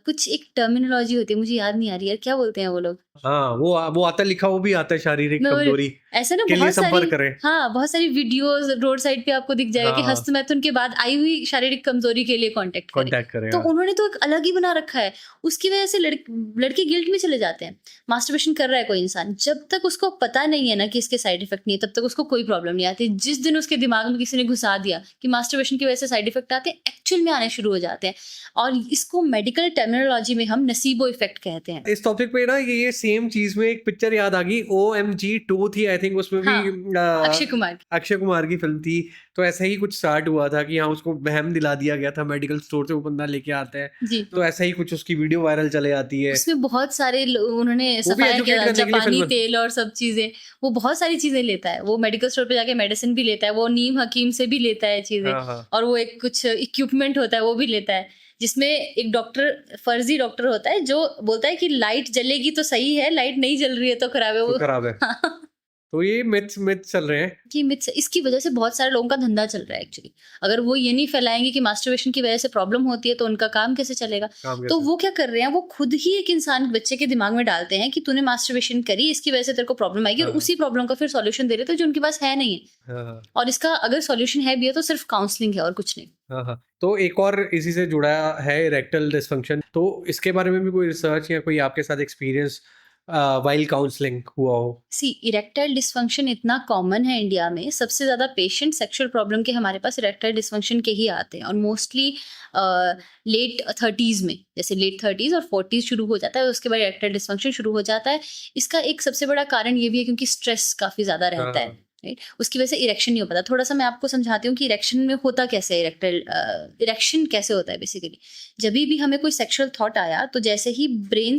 कुछ एक टर्मिनोलॉजी होती है, मुझे याद नहीं आ रही है, क्या बोलते हैं वो लोग? हाँ, वो आता है, लिखा वो भी आता है, शारीरिक मैं बोली कमजोरी ऐसे ना के लिए बहुत सारी, संपर्क करें। हाँ, बहुत सारी वीडियोज़ रोड साइड पे आपको दिख जाएगा कि हाँ, हस्तमैथुन के बाद आई हुई शारीरिक कमज़ोरी के लिए कॉन्टैक्ट करें। कांटेक्ट करें। तो हाँ, उन्होंने तो एक अलग ही बना रखा है। उसकी वजह से लड़के गिल्ट में चले जाते हैं। मास्टरबेशन कर रहा है कोई इंसान, जब तक उसको पता नहीं है ना कि इसके साइड इफ़ेक्ट नहीं है, तब तक उसको कोई प्रॉब्लम नहीं आती। जिस दिन उसके दिमाग में किसी ने घुसा दिया कि मास्टरबेशन की वजह से साइड इफ़ेक्ट आते हैं, एक्चुअल में आने शुरू हो जाते हैं और इसको मेडिकल टर्मिनोलॉजी में हम नसीबो इफ़ेक्ट कहते हैं। इस टॉपिक पे ना ये सेम चीज में एक पिक्चर याद आ गई, OMG 2 थी आई थिंक, उसमें भी हाँ, अक्षय कुमार की। अक्षय कुमार की फिल्म थी। तो ऐसा ही कुछ स्टार्ट हुआ था कि हाँ उसको वहम दिला दिया गया था, मेडिकल स्टोर से वो बंदा लेके आता है, जी। तो ऐसा ही कुछ उसकी वीडियो वायरल चले आती है। उसमें बहुत सारे उन्होंने वो भी सफाया एजुकेट किया, करने के लिए जापानी फिल्म। तेल और सब चीज़ें, वो बहुत सारी चीज़ें लेता है। वो मेडिकल स्टोर पे जाके मेडिसिन भी लेता है, वो नीम हकीम से भी लेता है चीज़ें हाँ हाँ, और वो एक कुछ इक्विपमेंट होता है वो भी लेता है, जिसमें एक डॉक्टर फर्जी डॉक्टर होता है जो बोलता है कि लाइट जलेगी तो सही है, लाइट नहीं जल रही है तो खराब है तो वो। खराब है। तो ये मिथ मिथ चल रहे हैं। कि मिथ्स, इसकी वजह से बहुत सारे लोगों का धंधा चल रहा है एक्चुअली। अगर वो ये नहीं फैलाएंगे कि मास्टरबेशन की वजह से प्रॉब्लम होती है तो उनका काम कैसे चलेगा? काम तो कैसे? वो क्या कर रहे हैं, वो खुद ही एक इंसान बच्चे के दिमाग में डालते हैं कि तूने मास्टरबेशन करी, इसकी वजह से तेरे को प्रॉब्लम आएगी, और हाँ उसी प्रॉब्लम का फिर सॉल्यूशन दे रहे थे जो उनके पास है नहीं है। हाँ हाँ और इसका अगर सॉल्यूशन है भी है तो सिर्फ काउंसलिंग है और कुछ नहीं। हाँ हाँ। तो एक और इसी से जुड़ा है इरेक्टल डिसफंक्शन, तो इसके बारे में भी कोई रिसर्च या कोई आपके साथ एक्सपीरियंस वाइल काउंसलिंग हुआ हो? सी, इरेक्टाइल डिसफंक्शन इतना कॉमन है इंडिया में, सबसे ज़्यादा पेशेंट सेक्सुअल प्रॉब्लम के हमारे पास इरेक्टाइल डिसफंक्शन के ही आते हैं और मोस्टली लेट 30s में, जैसे लेट 30s और 40s शुरू हो जाता है, उसके बाद इरेक्टाइल डिसफंक्शन शुरू हो जाता है। इसका एक सबसे बड़ा कारण ये भी है क्योंकि स्ट्रेस काफ़ी ज़्यादा रहता है, हाँ राइट? उसकी वजह से इरेक्शन नहीं हो पाता। थोड़ा सा मैं आपको समझाती हूँ कि इरेक्शन में होता कैसे है, इरेक्शन कैसे होता है बेसिकली। जब भी हमें कोई सेक्सुअल थॉट आया तो जैसे ही ब्रेन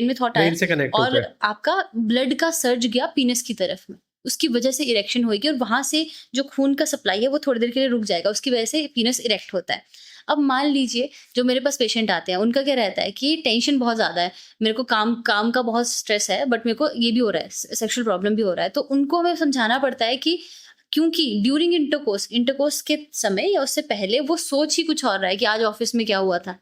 में थॉट आया ब्रेन से कनेक्ट होता और है। आपका ब्लड का सर्ज गया पीनस की तरफ में, उसकी वजह से इरेक्शन होगी और वहां से जो खून का सप्लाई है वो थोड़ी देर के लिए रुक जाएगा, उसकी वजह से पीनस इरेक्ट होता है। अब मान लीजिए जो मेरे पास पेशेंट आते हैं उनका क्या रहता है कि टेंशन बहुत ज़्यादा है, मेरे को काम का बहुत स्ट्रेस है, बट मेरे को ये भी हो रहा है, सेक्सुअल प्रॉब्लम भी हो रहा है, तो उनको हमें समझाना पड़ता है कि क्योंकि ड्यूरिंग इंटरकोर्स के समय या उससे पहले वो सोच ही कुछ और रहा है कि आज ऑफिस में क्या हुआ था,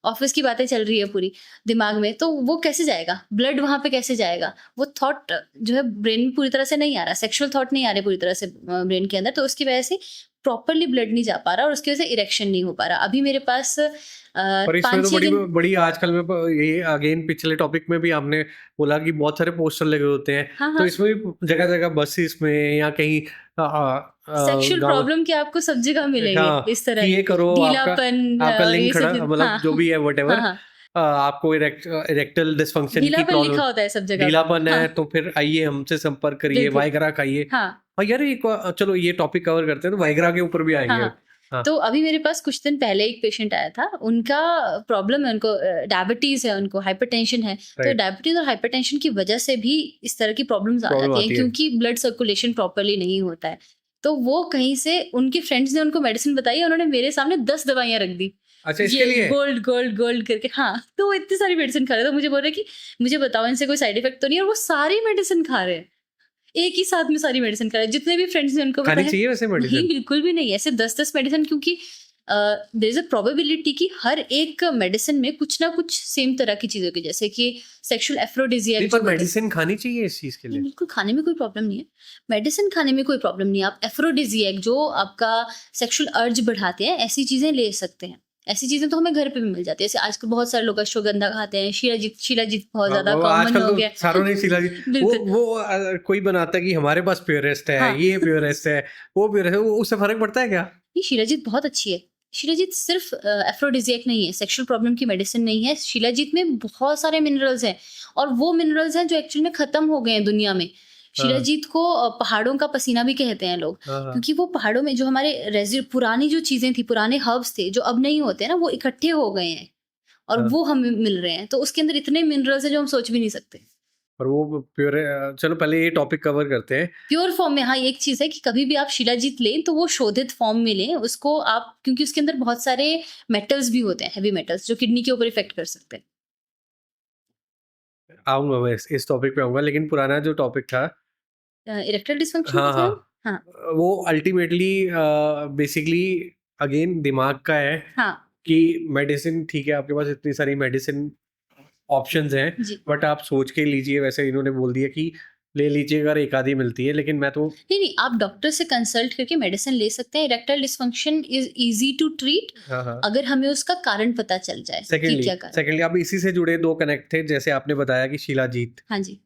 ऑफिस की बातें चल रही है पूरी दिमाग में, तो वो कैसे जाएगा, ब्लड वहां पे कैसे जाएगा, वो थॉट जो है ब्रेन में पूरी तरह से नहीं आ रहा, सेक्सुअल थॉट नहीं आ रहे पूरी तरह से ब्रेन के अंदर, तो उसकी वजह से प्रॉपरली ब्लड नहीं जा पा रहा और उसकी वजह से इरेक्शन नहीं हो पा रहा। अभी मेरे पास पर इसमें पाँच तो छः बड़ी दिन बड़ी आजकल में ये अगेन पिछले टॉपिक में भी आपने बोला कि बहुत सारे पोस्टर लगे होते हैं, हाँ तो हाँ इसमें भी जगह जगह बसेस में या कहीं सेक्सुअल गाँव, प्रॉब्लम के आपको सब जगह मिलेंगे हाँ, इस तरह कि ये के करो, आपका ढीलापन आपका ये लिंक सब खड़ा, चीज़। मतलब हाँ जो भी है हाँ व्हाटएवर, हाँ आपको इरेक्टल डिसफंक्शन की ढीलापन प्रॉब्लम, लिखा होता है सब जगह पे। ढीलापन है, हाँ तो फिर आइए हमसे संपर्क करिए, बिल्कुल वाइग्रा खाइए। हाँ और यार एक चलो ये टॉपिक कवर करते हैं, तो वाइग्रा के ऊपर भी हाँ आएंगे। हाँ हाँ, तो अभी मेरे पास कुछ दिन पहले एक पेशेंट आया था, उनका प्रॉब्लम है, उनको डायबिटीज है, उनको हाइपरटेंशन है। तो राइट, डायबिटीज और हाइपरटेंशन की वजह से भी इस तरह की प्रॉब्लम्स आ प्रॉब्लम जाती हैं आती है। क्योंकि ब्लड सर्कुलेशन प्रॉपरली नहीं होता है। तो वो कहीं से उनके फ्रेंड्स ने उनको मेडिसिन बताई, उन्होंने मेरे सामने 10 दवाइयां रख दी, अच्छा, इसके ये लिए गोल्ड गोल्ड गोल्ड करके। हाँ, तो वो इतनी सारी मेडिसिन खा रहे थे, तो मुझे बोल रहे कि मुझे बताओ इनसे कोई साइड इफेक्ट तो नहीं है, और वो सारी मेडिसिन खा रहे हैं, एक ही साथ में सारी मेडिसिन खा रहे हैं। जितने भी फ्रेंड्स ने उनको खानी बताया, चाहिए वैसे नहीं मेडिसिन? बिल्कुल भी नहीं, ऐसे 10-10 मेडिसिन, क्योंकि देयर इज अ प्रोबेबिलिटी कि हर एक मेडिसिन में कुछ ना कुछ सेम तरह की चीज़ होगी, जैसे कि सेक्सुअल एफ्रोडिजियाक नहीं, जो पर होते हैं। मेडिसिन खानी चाहिए इस चीज के नहीं, लिए? बिल्कुल खाने में कोई प्रॉब्लम नहीं है, मेडिसिन खाने में कोई प्रॉब्लम नहीं है। आप एफ्रोडिजियाक जो आपका सेक्सुअल अर्ज बढ़ाते हैं, ऐसी चीज़ें ले सकते हैं। ऐसी चीज़ें तो हमें घर पे भी मिल जाती है। जैसे आजकल बहुत सारे लोग अश्वगंधा खाते हैं, शिलाजीत बहुत हाँ, ज़्यादा वो कॉमन आजकल हो तो गया सारों ने सिला दी। बिल्कुल, वो कोई बनाता है कि हमारे पास प्योरेस्ट है, हाँ। ये प्योरेस्ट है, वो प्योरेस्ट है, उससे फर्क पड़ता है क्या? ये शिलाजीत बहुत अच्छी है। शिलाजीत सिर्फ एफ्रोडिजियाक नहीं है, सेक्सुअल प्रॉब्लम की मेडिसिन नहीं है। शिलाजीत में बहुत सारे मिनरल्स हैं, और वो मिनरल्स हैं जो एक्चुअल में ख़त्म हो गए हैं दुनिया में। हाँ, शिलाजीत को पहाड़ों का पसीना भी कहते हैं लोग, हाँ, हाँ, क्योंकि वो पहाड़ों में जो हमारे पुरानी जो चीज़ें थी, पुराने हर्ब्स थे, जो अब नहीं होते हैं ना, वो इकट्ठे हो गए हैं और हाँ। वो हमें मिल रहे हैं। तो उसके अंदर इतने मिनरल्स हैं जो हम सोच भी नहीं सकते। और वो प्योर, चलो पहले ये टॉपिक कवर करते हैं। प्योर फॉर्म में हाँ, एक चीज़ है कि कभी भी आप शिलाजीत लें तो वो शोधित फॉर्म में लें उसको आप, क्योंकि उसके अंदर बहुत सारे मेटल्स भी होते हैं, हेवी मेटल्स, जो किडनी के ऊपर इफेक्ट कर सकते हैं। आऊंगा मैं इस टॉपिक पे आऊंगा, लेकिन पुराना जो टॉपिक था, इरेक्टाइल डिस्फंक्शन हाँ पे थे हाँ, हम? हाँ, वो अल्टीमेटली बेसिकली अगेन दिमाग का है हाँ, कि मेडिसिन ठीक है, आपके पास इतनी सारी मेडिसिन ऑप्शंस हैं, जी। बट आप सोच के लीजिए। वैसे इन्होंने बोल दिया कि ले लीजिए अगर एक आधी मिलती है, लेकिन मैं तो नहीं, नहीं, आप डॉक्टर से कंसल्ट करके मेडिसिन ले सकते हैं। Erectile dysfunction is easy to treat, हाँ हाँ। अगर हमें उसका कारण पता चल जाए कि सेकेंडली क्या कारण। सेकेंडली अब इसी से जुड़े दो कनेक्ट थे, जैसे आपने बताया कि शिलाजीत, हाँ जी।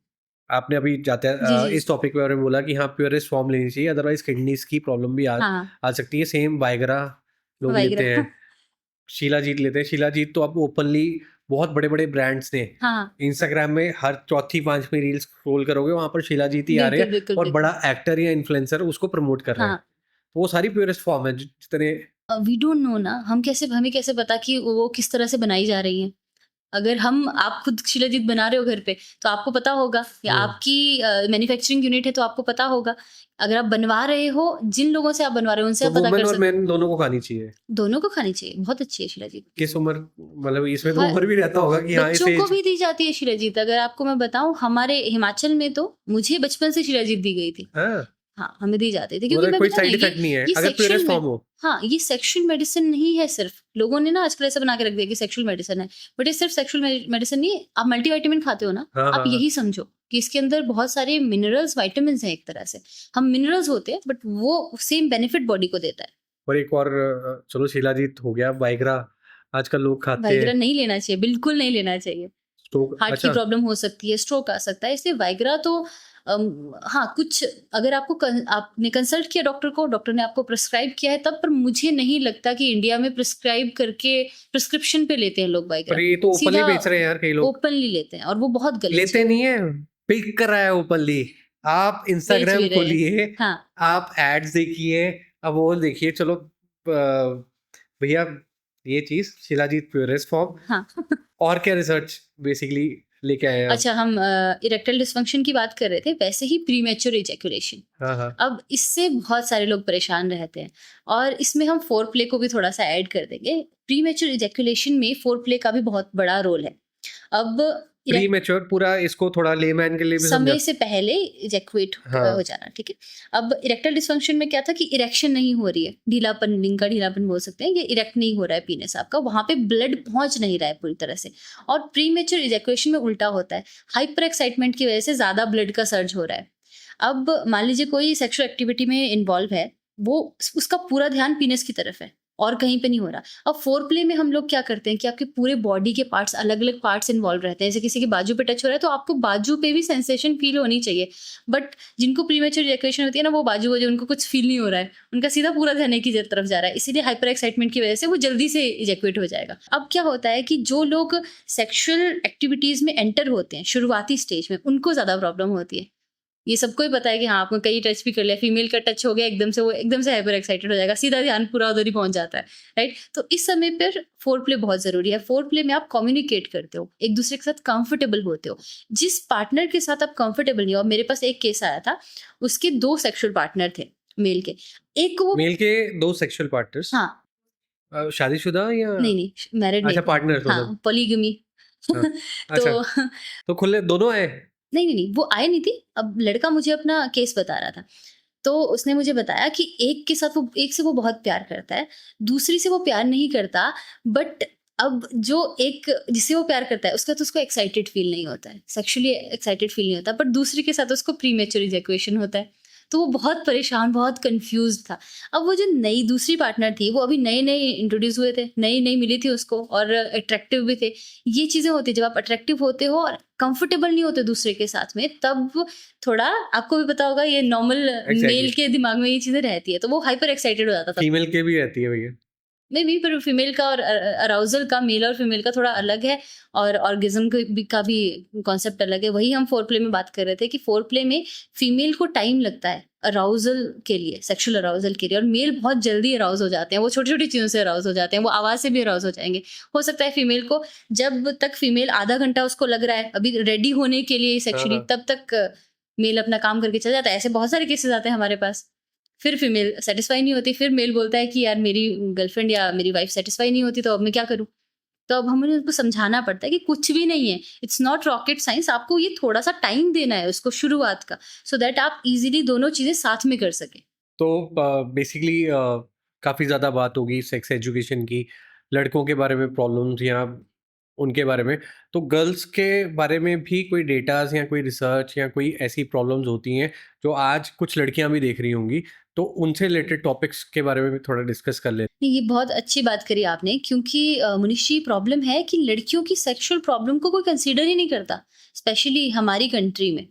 आपने अभी जाते जी, जी, इस टॉपिक पे आपने बोला कि हाँ प्योरेस्ट फॉर्म लेनी चाहिए, अदरवाइज किडनीज की प्रॉब्लम भी हाँ, आ सकती है। सेम वाइग्रा लोग वाइग्रा। लेते हैं, शिलाजीत लेते हैं। शिलाजीत तो अब ओपनली बहुत बड़े बड़े ब्रांड्स ने हाँ, इंस्टाग्राम में हर चौथी पांचवी रील स्क्रॉल करोगे, वहां पर शिलाजीत ही आ रहे बिल्कुल, हैं, बिल्कुल, और बिल्कुल। बड़ा एक्टर या इन्फ्लुएंसर उसको प्रमोट कर रहे हैं। हाँ। तो वो सारी प्योरेस्ट फॉर्म है जितने। वी डोंट नो ना, हमें कैसे पता कि वो किस तरह से बनाई जा रही हैं? अगर आप खुद शिलाजीत बना रहे हो घर पे, तो आपको पता होगा, या आपकी मैन्युफैक्चरिंग यूनिट है तो आपको पता होगा। अगर आप बनवा रहे हो, जिन लोगों से आप बनवा रहे हो उनसे तो आप पता वुमेन कर और सकते मेन दोनों को खानी चाहिए? हो। दोनों को खानी चाहिए, बहुत अच्छी है शिलाजीत। किस उम्र, मतलब इसमें तो हर उम्र भी रहता होगा कि हाँ इस बच्चों को एज। भी दी जाती है शिलाजीत। अगर आपको मैं बताऊँ, हमारे हिमाचल में तो मुझे बचपन से शिलाजीत दी गई थी। हाँ, हाँ, हमें दी जाती थी, क्योंकि मतलब मैं कोई पता नहीं, साइड इफेक्ट नहीं है ये अगर सेक्सुअल प्योरेस्ट में फॉर्म हो। हाँ, ये सेक्सुअल मेडिसिन नहीं है सिर्फ। लोगों ने ना आजकल ऐसा बना के रख दिया कि सेक्सुअल मेडिसिन है, बट ये सिर्फ सेक्सुअल मेडिसिन नहीं है। आप मल्टीविटामिन खाते हो ना, हाँ आप हाँ हाँ। यही समझो कि इसके अंदर बहुत सारे मिनरल्स, विटामिन्स हैं एक तरह से। हम मिनरल्स होते हैं, बट वो सेम बेनिफिट बॉडी को देता है। और एक और चलो शिलाजीत हो गया, वाइग्रा आजकल लोग खाते वाइग्रा हैं। नहीं लेना चाहिए, बिल्कुल नहीं लेना चाहिए। स्टोक, हार्ट की अच्छा, प्रॉब्लम हो सकती है, स्ट्रोक आ सकता है, इसलिए वाइग्रा तो हाँ, कुछ अगर आपने कंसल्ट किया डॉक्टर को, डॉक्टर ने आपको प्रिस्क्राइब किया है तब, पर मुझे नहीं लगता कि इंडिया में प्रिस्क्राइब करके प्रिस्क्रिप्शन पे लेते हैं लोग वाइग्रा। पर ये तो ओपनली सीधा बेच रहे हैं यार कई लोग। ओपनली लेते हैं, और वो बहुत गलत लेते चीज़ नहीं है, पिक कर रहा है ओपनली। आप बेच इंस्टाग्राम भी रहे हैं। खोलिए, हाँ, आप एड्स देखिए, अब वो देखिए। चलो भैया, ये चीज शिलाजीत प्योरेस्ट फॉर्म, हाँ। और क्या रिसर्च बेसिकली लेके आए हैं आप? अच्छा, हम इरेक्टाइल डिस्फंक्शन की बात कर रहे थे, वैसे ही प्रीमेच्योर इजैकुलेशन। हाँ हाँ। अब इससे बहुत सारे लोग परेशान रहते हैं, और इसमें हम फोर प्ले को भी थोड़ा सा ऐड कर देंगे। प्रीमेच्योर इजैकुलेशन में फोर प्ले का भी बहुत बड़ा रोल है। अब प्री मैच्योर, पूरा इसको थोड़ा लेमैन के लिए भी समझा। समय से पहले इजैकुएट हाँ। हो जाना, ठीक है। अब इरेक्टाइल डिस्फंक्शन में क्या था कि इरेक्शन नहीं हो रही है, ढीलापन, लिंग का ढीलापन बोल सकते हैं, ये इरेक्ट नहीं हो रहा है पीनेस आपका, वहां पे ब्लड पहुंच नहीं रहा है पूरी तरह से। और प्रीमेच्योर इजैकुएशन में उल्टा होता है, हाइपर एक्साइटमेंट की वजह से ज्यादा ब्लड का सर्ज हो रहा है। अब मान लीजिए कोई सेक्सुअल एक्टिविटी में इन्वॉल्व है, वो उसका पूरा ध्यान पीनस की तरफ है और कहीं पे नहीं हो रहा। अब फोर प्ले में हम लोग क्या करते हैं कि आपके पूरे बॉडी के पार्ट्स, अलग अलग पार्ट्स इन्वॉल्व रहते हैं। जैसे किसी के बाजू पे टच हो रहा है तो आपको बाजू पे भी सेंसेशन फील होनी चाहिए, बट जिनको प्रीमेच्योर इजैकुलेशन होती है ना, वो बाजू वजह उनको कुछ फील नहीं हो रहा है, उनका सीधा पूरा ध्यान एक ही तरफ जा रहा है, इसीलिए हाइपर एक्साइटमेंट की वजह से वो जल्दी से इजैकुलेट हो जाएगा। अब क्या होता है कि जो लोग सेक्सुअल एक्टिविटीज में एंटर होते हैं शुरुआती स्टेज में, उनको ज्यादा प्रॉब्लम होती है। ये सबको ही पता है कि हाँ, आपने कई टच भी कर लिया, फीमेल का टच हो गया एकदम से, वो एकदम से हाइपर एक्साइटेड हो जाएगा, सीधा ध्यान पूरा उधर ही पहुंच जाता है, राइट। तो इस समय पर फोर प्ले बहुत जरूरी है। फोर प्ले में आप कम्युनिकेट करते हो, एक दूसरे के साथ कंफर्टेबल होते हो। जिस पार्टनर के साथ आप कंफर्टेबल नहीं हो, मेरे पास एक केस आया था, उसके 2 सेक्सुअल पार्टनर थे मेल के, एक को वो मेल के 2 सेक्सुअल पार्टनर्स हाँ शादीशुदा या नहीं मैरिड नहीं अच्छा थे, पार्टनर्स मतलब हाँ पॉलीगमी हाँ, अच्छा तो तो खुले दोनों आए नहीं, वो आए नहीं थी। अब लड़का मुझे अपना केस बता रहा था। तो उसने मुझे बताया कि एक के साथ वो, एक से वो बहुत प्यार करता है, दूसरी से वो प्यार नहीं करता, बट अब जो एक जिससे वो प्यार करता है उसका तो उसको एक्साइटेड फील नहीं होता है, सेक्सुअली एक्साइटेड फील नहीं होता, बट दूसरी के साथ उसको प्रीमेच्योर इजैकुलेशन होता है। तो वो बहुत परेशान, बहुत कंफ्यूज था। अब वो जो नई दूसरी पार्टनर थी, वो अभी नए इंट्रोड्यूस हुए थे, नई मिली थी उसको, और अट्रैक्टिव भी थे। ये चीज़ें होती है जब आप अट्रैक्टिव होते हो और कंफर्टेबल नहीं होते दूसरे के साथ में, तब थोड़ा, आपको भी पता होगा, ये नॉर्मल एग्जैक्टली मेल के दिमाग में ये चीज़ें रहती है, तो वो हाइपर एक्साइटेड हो जाता था। फीमेल के भी रहती है भैया नहीं भी, पर फीमेल का और अराउजल का, मेल और फीमेल का थोड़ा अलग है, और ऑर्गेज्म का भी कॉन्सेप्ट अलग है। वही हम फोर प्ले में बात कर रहे थे कि फोर प्ले में फीमेल को टाइम लगता है अराउजल के लिए, सेक्सुअल अराउजल के लिए, और मेल बहुत जल्दी अराउज हो जाते हैं। वो छोटी छोटी चीज़ों से अराउज हो जाते हैं, वो आवाज़ से भी अराउज हो जाएंगे। हो सकता है फीमेल को, जब तक फीमेल आधा घंटा उसको लग रहा है अभी रेडी होने के लिए सेक्सुअली, हाँ तब तक मेल अपना काम करके चल जाता है। ऐसे बहुत सारे केसेस आते हैं हमारे पास। फिर फीमेल सेटिस्फाई नहीं होती, फिर मेल बोलता है कि यार मेरी गर्लफ्रेंड या मेरी वाइफ सेटिस्फाई नहीं होती, तो अब मैं क्या करूँ? तो अब हमें उनको समझाना पड़ता है कि कुछ भी नहीं है, इट्स नॉट रॉकेट साइंस, आपको ये थोड़ा-सा टाइम देना है उसको शुरुआत का, सो दैट आप ईज़िली दोनों चीज़ें साथ में कर सकें। तो बेसिकली काफ़ी ज़्यादा बात होगी सेक्स एजुकेशन की, लड़कों के बारे में प्रॉब्लम्स या उनके बारे में, तो गर्ल्स के बारे में भी कोई डेटाज़ या कोई रिसर्च या कोई ऐसी प्रॉब्लम्स होती हैं, जो आज कुछ लड़कियां भी देख रही होंगी, तो उनसे रिलेटेड टॉपिक्स के बारे में भी थोड़ा डिस्कस कर लेते नहीं, ये बहुत अच्छी बात करी आपने, क्योंकि मनीष जी, प्रॉब्लम है कि लड़कियों की सेक्सुअल प्रॉब्लम को कोई कंसीडर ही नहीं करता, स्पेशली हमारी कंट्री में।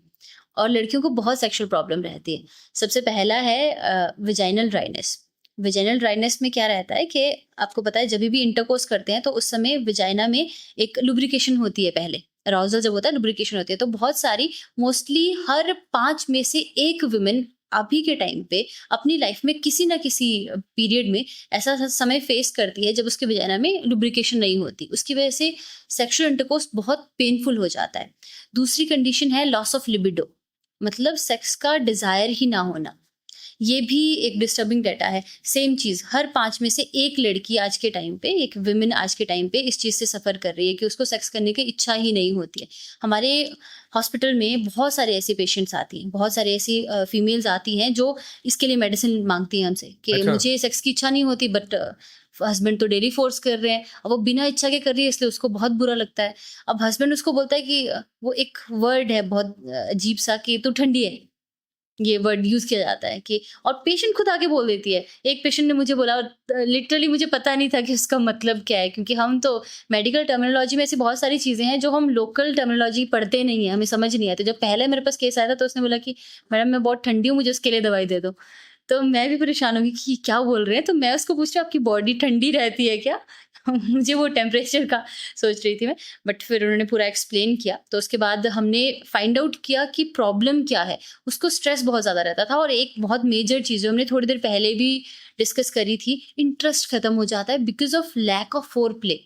और लड़कियों को बहुत सेक्सुअल प्रॉब्लम रहती है। सबसे पहला है वेजाइनल ड्राइनेस। वेजाइनल ड्राइनेस में क्या रहता है कि आपको पता है, जब भी इंटरकोर्स करते हैं तो उस समय वेजाइना में एक लुब्रिकेशन होती है पहले। अराउजल जब होता है, लुब्रिकेशन होती है। तो बहुत सारी, मोस्टली हर 5 में से 1 वुमेन अभी के टाइम पे अपनी लाइफ में किसी ना किसी पीरियड में ऐसा समय फेस करती है जब उसके वेजाइना में लुब्रिकेशन नहीं होती। उसकी वजह से सेक्सुअल इंटरकोर्स बहुत पेनफुल हो जाता है। दूसरी कंडीशन है लॉस ऑफ लिबिडो, मतलब सेक्स का डिजायर ही ना होना। ये भी एक डिस्टर्बिंग डाटा है। सेम चीज़, हर 5 में से 1 लड़की आज के टाइम पे, एक विमेन आज के टाइम पे इस चीज़ से सफ़र कर रही है कि उसको सेक्स करने की इच्छा ही नहीं होती है। हमारे हॉस्पिटल में बहुत सारे ऐसे पेशेंट्स आती हैं, बहुत सारी ऐसी फीमेल्स आती हैं जो इसके लिए मेडिसिन मांगती हैं हमसे कि अच्छा मुझे सेक्स की इच्छा नहीं होती, बट हस्बैंड तो डेली फोर्स कर रहे हैं, अब वो बिना इच्छा के कर रही है, इसलिए उसको बहुत बुरा लगता है। अब हस्बैंड उसको बोलता है कि वो एक वर्ड है बहुत अजीब सा कि तू ठंडी है, ये वर्ड यूज किया जाता है कि, और पेशेंट खुद आके बोल देती है। एक पेशेंट ने मुझे बोला, लिटरली मुझे पता नहीं था कि उसका मतलब क्या है, क्योंकि हम तो मेडिकल टर्मिनोलॉजी में ऐसी बहुत सारी चीज़ें हैं जो हम लोकल टर्मिनोलॉजी पढ़ते नहीं है, हमें समझ नहीं आती। जब पहले मेरे पास केस आया था तो उसने बोला कि मैडम मैं बहुत ठंडी हूँ, मुझे उसके लिए दवाई दे दो। तो मैं भी परेशान होगी कि क्या बोल रहे हैं, तो मैं उसको पूछ रही हूँ आपकी बॉडी ठंडी रहती है क्या? मुझे वो टेम्परेचर का सोच रही थी मैं, बट फिर उन्होंने पूरा एक्सप्लेन किया। तो उसके बाद हमने फाइंड आउट किया कि प्रॉब्लम क्या है। उसको स्ट्रेस बहुत ज़्यादा रहता था, और एक बहुत मेजर चीज़ जो हमने थोड़ी देर पहले भी डिस्कस करी थी, इंटरेस्ट खत्म हो जाता है because of lack of foreplay.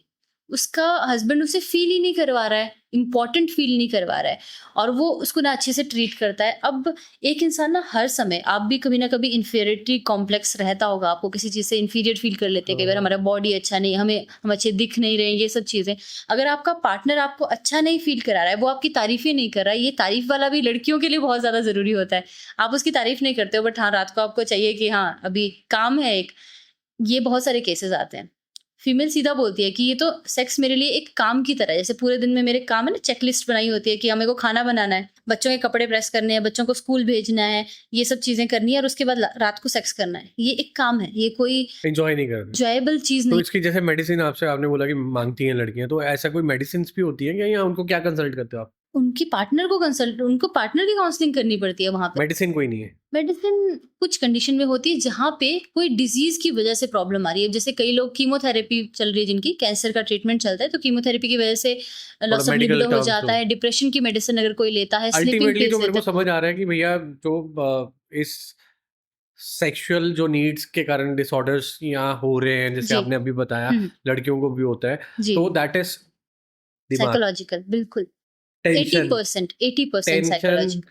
उसका हस्बैंड उसे फील ही नहीं करवा रहा है, इम्पॉर्टेंट फील नहीं करवा रहा है, और वो उसको ना अच्छे से ट्रीट करता है। अब एक इंसान ना हर समय, आप भी कभी ना कभी इन्फीरियरिटी कॉम्प्लेक्स रहता होगा, आपको किसी चीज़ से इन्फीरियर फील कर लेते हैं, कई बार हमारा बॉडी अच्छा नहीं, हम अच्छे दिख नहीं रहे हैं, ये सब चीज़ें। अगर आपका पार्टनर आपको अच्छा नहीं फील करा रहा है, वो आपकी तारीफ ही नहीं कर रहा है, ये तारीफ वाला भी लड़कियों के लिए बहुत ज़्यादा ज़रूरी होता है। आप उसकी तारीफ नहीं करते हो, बट हाँ रात को आपको चाहिए कि हाँ अभी काम है एक, ये बहुत सारे केसेस आते हैं। फीमेल सीधा बोलती है कि ये तो सेक्स मेरे लिए एक काम की तरह है, जैसे पूरे दिन में मेरे काम है ना, चेकलिस्ट बनाई होती है कि हाँ, मेरे को खाना बनाना है, बच्चों के कपड़े प्रेस करने हैं, बच्चों को स्कूल भेजना है, ये सब चीज़ें करनी है और उसके बाद रात को सेक्स करना है। ये एक काम है, ये कोई एंजॉय नहीं करते। एंजॉयबल चीज़ तो नहीं। इसकी जैसे मेडिसिन आपने बोला कि मांगती हैं लड़कियां, तो ऐसा कोई मेडिसिन भी होती है क्या, या उनको क्या कंसल्ट करते हो आप? उनकी पार्टनर को कंसल्ट उनको पार्टनर की काउंसलिंग करनी पड़ती है वहाँ पे। मेडिसिन कोई नहीं है? मेडिसिन कुछ कंडीशन में होती है जहाँ पे कोई डिजीज की वजह से प्रॉब्लम आ रही है, जैसे कई लोग कीमोथेरेपी चल रही है, जिनकी कैंसर का ट्रीटमेंट चलता है, तो कीमोथेरेपी की वजह से लॉस ऑफ मेडिकल लिबिडो हो टर्म्स जाता है, डिप्रेशन की मेडिसिन अगर कोई लेता है, स्लीपिंग अल्टीमेटली पिल्स जो मेरे लेता को है। समझ आ रहा है कि भैया जो इस सेक्सुअल जो नीड्स के कारण डिसऑर्डर्स यहाँ हो रहे हैं, जैसे जी। आपने अभी बताया लड़कियों को भी होता है, जी, तो दैट इज दिमाग, साइकोलॉजिकल, बिल्कुल। टेंशन, 80% टेंशन, साइकोलॉजिकल,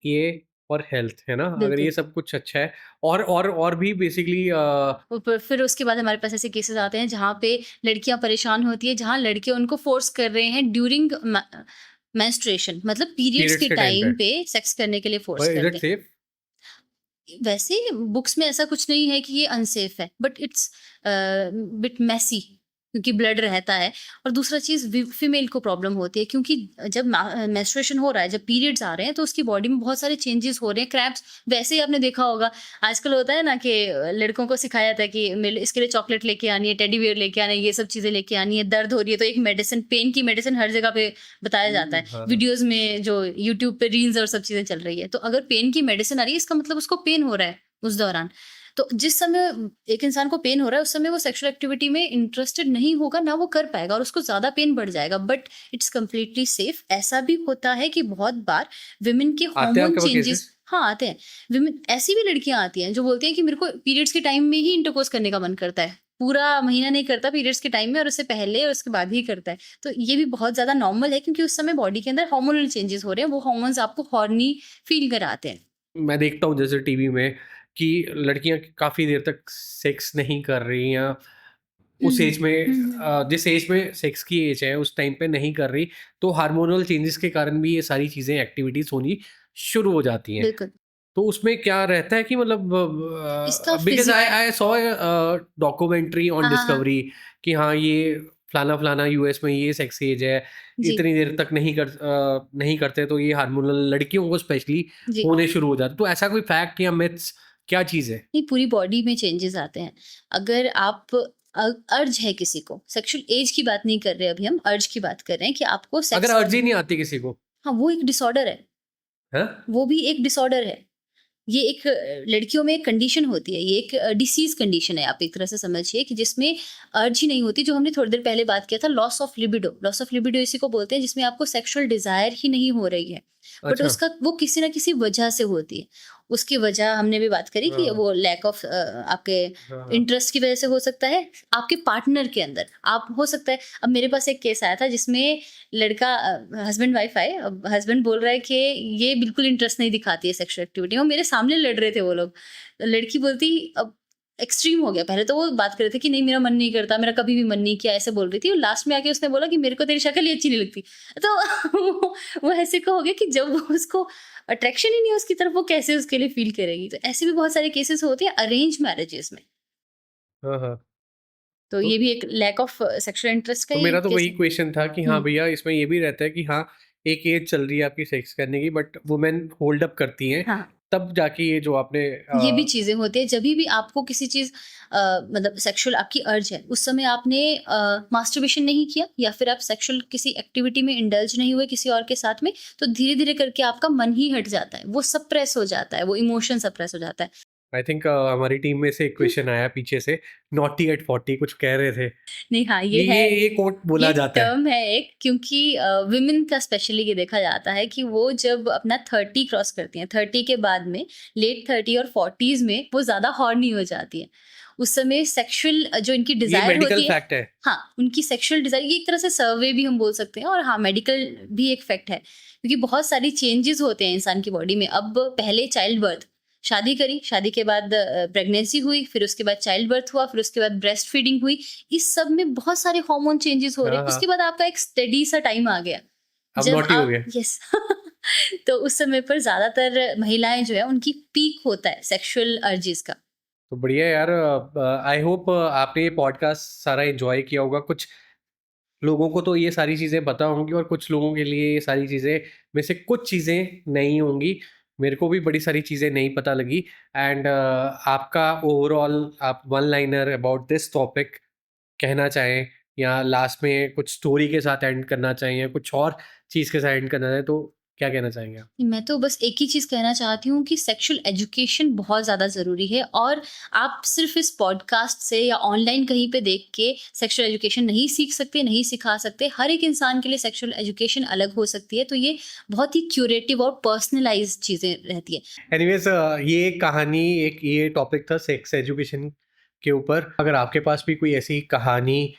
ये और हेल्थ, है ना? अगर ये बिल्कुल। सब कुछ अच्छा है, और भी बेसिकली फिर उसके बाद हमारे पास ऐसे केसेस आते हैं जहाँ पे लड़कियां परेशान होती है, जहाँ लड़के उनको फोर्स कर रहे हैं ड्यूरिंग मेंस्ट्रुएशन, मतलब पीरियड्स पीरियड्स के के टाइम पे, टाइम पे सेक्स करने के लिए फोर्स इज इट करते हैं। सेफ? वैसे बुक्स में ऐसा कुछ नहीं है कि ये अनसेफ है, बट इट्स बिट मैसी, क्योंकि ब्लड रहता है। और दूसरा चीज़, फीमेल को प्रॉब्लम होती है, क्योंकि जब मेंस्ट्रुएशन हो रहा है, जब पीरियड्स आ रहे हैं, तो उसकी बॉडी में बहुत सारे चेंजेस हो रहे हैं, क्रैम्प्स। वैसे ही आपने देखा होगा आजकल होता है ना कि लड़कों को सिखाया था कि इसके लिए चॉकलेट लेके आनी है, टेडी बियर लेके आना है, ये सब चीज़ें लेके आनी है, दर्द हो रही है तो एक मेडिसिन, पेन की मेडिसिन हर जगह पे बताया जाता है। हाँ। वीडियोस में जो यूट्यूब पे रील्स और सब चीज़ें चल रही है, तो अगर पेन की मेडिसिन आ रही है, इसका मतलब उसको पेन हो रहा है उस दौरान। तो जिस समय एक इंसान को पेन हो रहा है, उस समय वो सेक्सुअल एक्टिविटी में इंटरेस्टेड नहीं होगा, ना वो कर पाएगा और उसको ज़्यादा पेन बढ़ जाएगा। But it's completely safe. ऐसा भी होता है कि बहुत बार विमेन के आते हैं हार्मोन आपके पास चेंजेस, केसेस? हाँ, आते हैं। विमेन, ऐसी भी लड़कियां आती हैं जो बोलती हैं कि मेरे को पीरियड्स के टाइम में ही इंटरकोर्स करने का मन करता है, पूरा महीना नहीं करता, पीरियड्स के टाइम में और उससे पहले और उसके बाद ही करता है। तो ये भी बहुत ज़्यादा नॉर्मल है, क्योंकि उस समय बॉडी के अंदर हार्मोनल चेंजेस हो रहे हैं, वो हार्मोन्स आपको हॉर्नी फील कराते हैं। मैं देखता हूँ जैसे टीवी में कि लड़कियां काफी देर तक सेक्स नहीं कर रही, या उस एज में जिस एज में सेक्स की एज है उस टाइम पे नहीं कर रही, तो हार्मोनल चेंजेस के कारण भी ये सारी चीजें, एक्टिविटीज होनी शुरू हो जाती हैं। बिल्कुल। तो उसमें क्या रहता है कि मतलब, इसका because I physique, I saw documentary on हाँ, हाँ, हाँ। डिस्कवरी कि हाँ, ये फलाना फलाना यूएस में ये सेक्स एज है, जी, इतनी देर तक नहीं करते तो ये हार्मोनल लड़कियों को स्पेशली जी। होने शुरू हो जाते। तो ऐसा कोई फैक्ट या मिथ्स, क्या चीज़ है? नहीं, पूरी बॉडी में चेंजेस आते हैं। अगर आप अर्ज है किसी को, सेक्सुअल एज की बात नहीं कर रहे अभी हम, अर्ज की बात कर रहे हैं कि आपको अगर सेक्स अर्जी करना, नहीं आती किसी को? हाँ, वो एक डिसऑर्डर है। हाँ? वो भी एक डिसऑर्डर है। ये एक लड़कियों में एक कंडीशन होती है, ये एक डिसीज़ कंडीशन है, आप एक तरह से समझिए, कि जिसमें अर्ज ही नहीं होती, जो हमने थोड़ी देर पहले बात किया था, loss of libido. Loss of libido इसी को बोलते हैं, जिसमें आपको सेक्सुअल डिज़ायर ही नहीं हो रही है। बट अच्छा। उसका वो किसी न किसी वजह से होती है। उसकी वजह हमने भी बात करी कि हाँ, वो लैक ऑफ आपके हाँ, हाँ। इंटरेस्ट की वजह से हो सकता है, आपके पार्टनर के अंदर आप हो सकता है। अब मेरे पास एक केस आया था जिसमें लड़का, हस्बैंड वाइफ आए, अब हस्बैंड बोल रहा है कि ये बिल्कुल इंटरेस्ट नहीं दिखाती है सेक्सुअल एक्टिविटी में, और मेरे सामने लड़ रहे थे वो लोग। लड़की बोलती, अब एक्सट्रीम हो गया, पहले तो वो बात कर रहे थे कि नहीं मेरा मन नहीं करता, मेरा कभी भी मन नहीं किया, ऐसे बोल रही थी, और लास्ट में आके उसने बोला कि मेरे को तेरी शक्ल ही अच्छी नहीं लगती। तो वो ऐसे कहोगे कि जब वो उसको अट्रैक्शन ही नहीं है उसकी तरफ, वो कैसे उसके लिए फील करेगी। तो ऐसे भी बहुत सारे केसेस होते हैं अरेंज मैरिजेस में। हाँ, हाँ। तो तो ये भी एक लैक ऑफ सेक्सुअल इंटरेस्ट का तो ही मेरा तो केस वही है। क्वेश्चन था कि हाँ हम्म। भैया, इसमें ये भी रहता है कि हाँ, एक एज चल रही है आपकी सेक्स करने की, बट वुमेन होल्ड अप करती हैं, हाँ, तब जाके ये जो आपने ये भी चीज़ें होती हैं, जभी भी आपको किसी चीज़ मतलब सेक्सुअल आपकी अर्ज है, उस समय आपने मास्टरबेशन नहीं किया, या फिर आप सेक्सुअल किसी एक्टिविटी में इंडल्ज नहीं हुए किसी और के साथ में, तो धीरे-धीरे करके आपका मन ही हट जाता है, वो सप्रेस हो जाता है, वो इमोशन सप्रेस हो जाता है। आई थिंक हमारी टीम में से एक क्वेश्चन आया पीछे से, नॉटी एट 40 कुछ कह रहे थे। नहीं, हाँ, ये ये है। ये ये कोट बोला ये जाता है। टर्म है एक, क्योंकि विमेन का स्पेशली ये देखा जाता है कि वो जब अपना 30 क्रॉस करती हैं, 30 के बाद में लेट 30 और 40s में वो ज़्यादा हॉर्नी हो जाती हैं। उस समय सेक्सुअल जो इनकी ये डिज़ायर मेडिकल होती है, फैक्ट है। हाँ, उनकी सेक्सुअल डिज़ायर, ये एक तरह से सर्वे भी हम बोल सकते हैं, और हाँ, मेडिकल भी एक फैक्ट है, क्योंकि बहुत सारी चेंजेस होते हैं इंसान की बॉडी में। अब पहले चाइल्ड बर्थ, शादी करी, शादी के बाद प्रेगनेंसी हुई, फिर उसके बाद चाइल्ड बर्थ हुआ, फिर उसके बाद ब्रेस्ट फीडिंग हुई। इस सब में बहुत सारे हार्मोन चेंजेस हो रहे हाँ, हैं। हाँ। उसके बाद आपका एक स्टडी सा टाइम आ गया, अब जब नॉटी हो आप, गए। यस, तो उस समय पर ज़्यादातर महिलाएँ जो है, उनकी पीक होता है सेक्सुअल अर्जेस का। तो बढ़िया यार, आई होप आपने ये पॉडकास्ट सारा एंजॉय किया होगा। कुछ लोगों को तो ये सारी चीज़ें पता होंगी और कुछ लोगों के लिए ये सारी चीज़ें में से कुछ चीज़ें नहीं होंगी। मेरे को भी बड़ी सारी चीज़ें नहीं पता लगी। एंड आपका ओवरऑल आप one liner about this topic कहना चाहें, या लास्ट में कुछ स्टोरी के साथ एंड करना चाहें, या कुछ और चीज़ के साथ एंड करना चाहें, तो क्या कहना चाहेंगे आप? मैं तो बस एक ही चीज़ कहना चाहती हूँ कि सेक्सुअल एजुकेशन बहुत ज़्यादा ज़रूरी है, और आप सिर्फ़ इस पॉडकास्ट से या ऑनलाइन कहीं पे देख के सेक्सुअल एजुकेशन नहीं सीख सकते, नहीं सिखा सकते। हर एक इंसान के लिए सेक्सुअल एजुकेशन अलग हो सकती है, तो ये बहुत ही क्यूरेटिव और पर्सनलाइज़्ड चीज़ें रहती है। एनीवेज़ ये कहानी, एक ये टॉपिक था सेक्स एजुकेशन के ऊपर। अगर आपके पास भी कोई ऐसी कहानी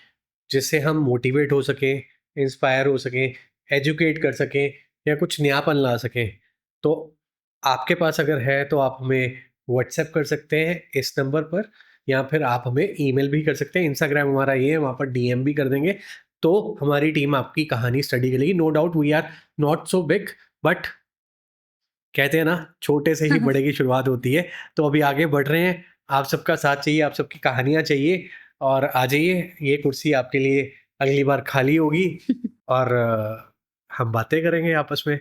जिससे हम मोटिवेट हो सकें, इंस्पायर हो सकें, एजुकेट कर सकें, या कुछ नयापन ला सकें, तो आपके पास अगर है तो आप हमें व्हाट्सएप कर सकते हैं इस नंबर पर, या फिर आप हमें ईमेल भी कर सकते हैं। इंस्टाग्राम हमारा ये है, वहाँ पर डीएम भी कर देंगे। तो हमारी टीम आपकी कहानी स्टडी करेगी। No doubt we are not so big, but कहते हैं ना, छोटे से ही बड़े की शुरुआत होती है। तो अभी आगे बढ़ रहे हैं। आप सबका साथ चाहिए, आप सबकी कहानियाँ चाहिए, और आ जाइए, ये कुर्सी आपके लिए अगली बार खाली होगी, और हम बातें करेंगे आपस में।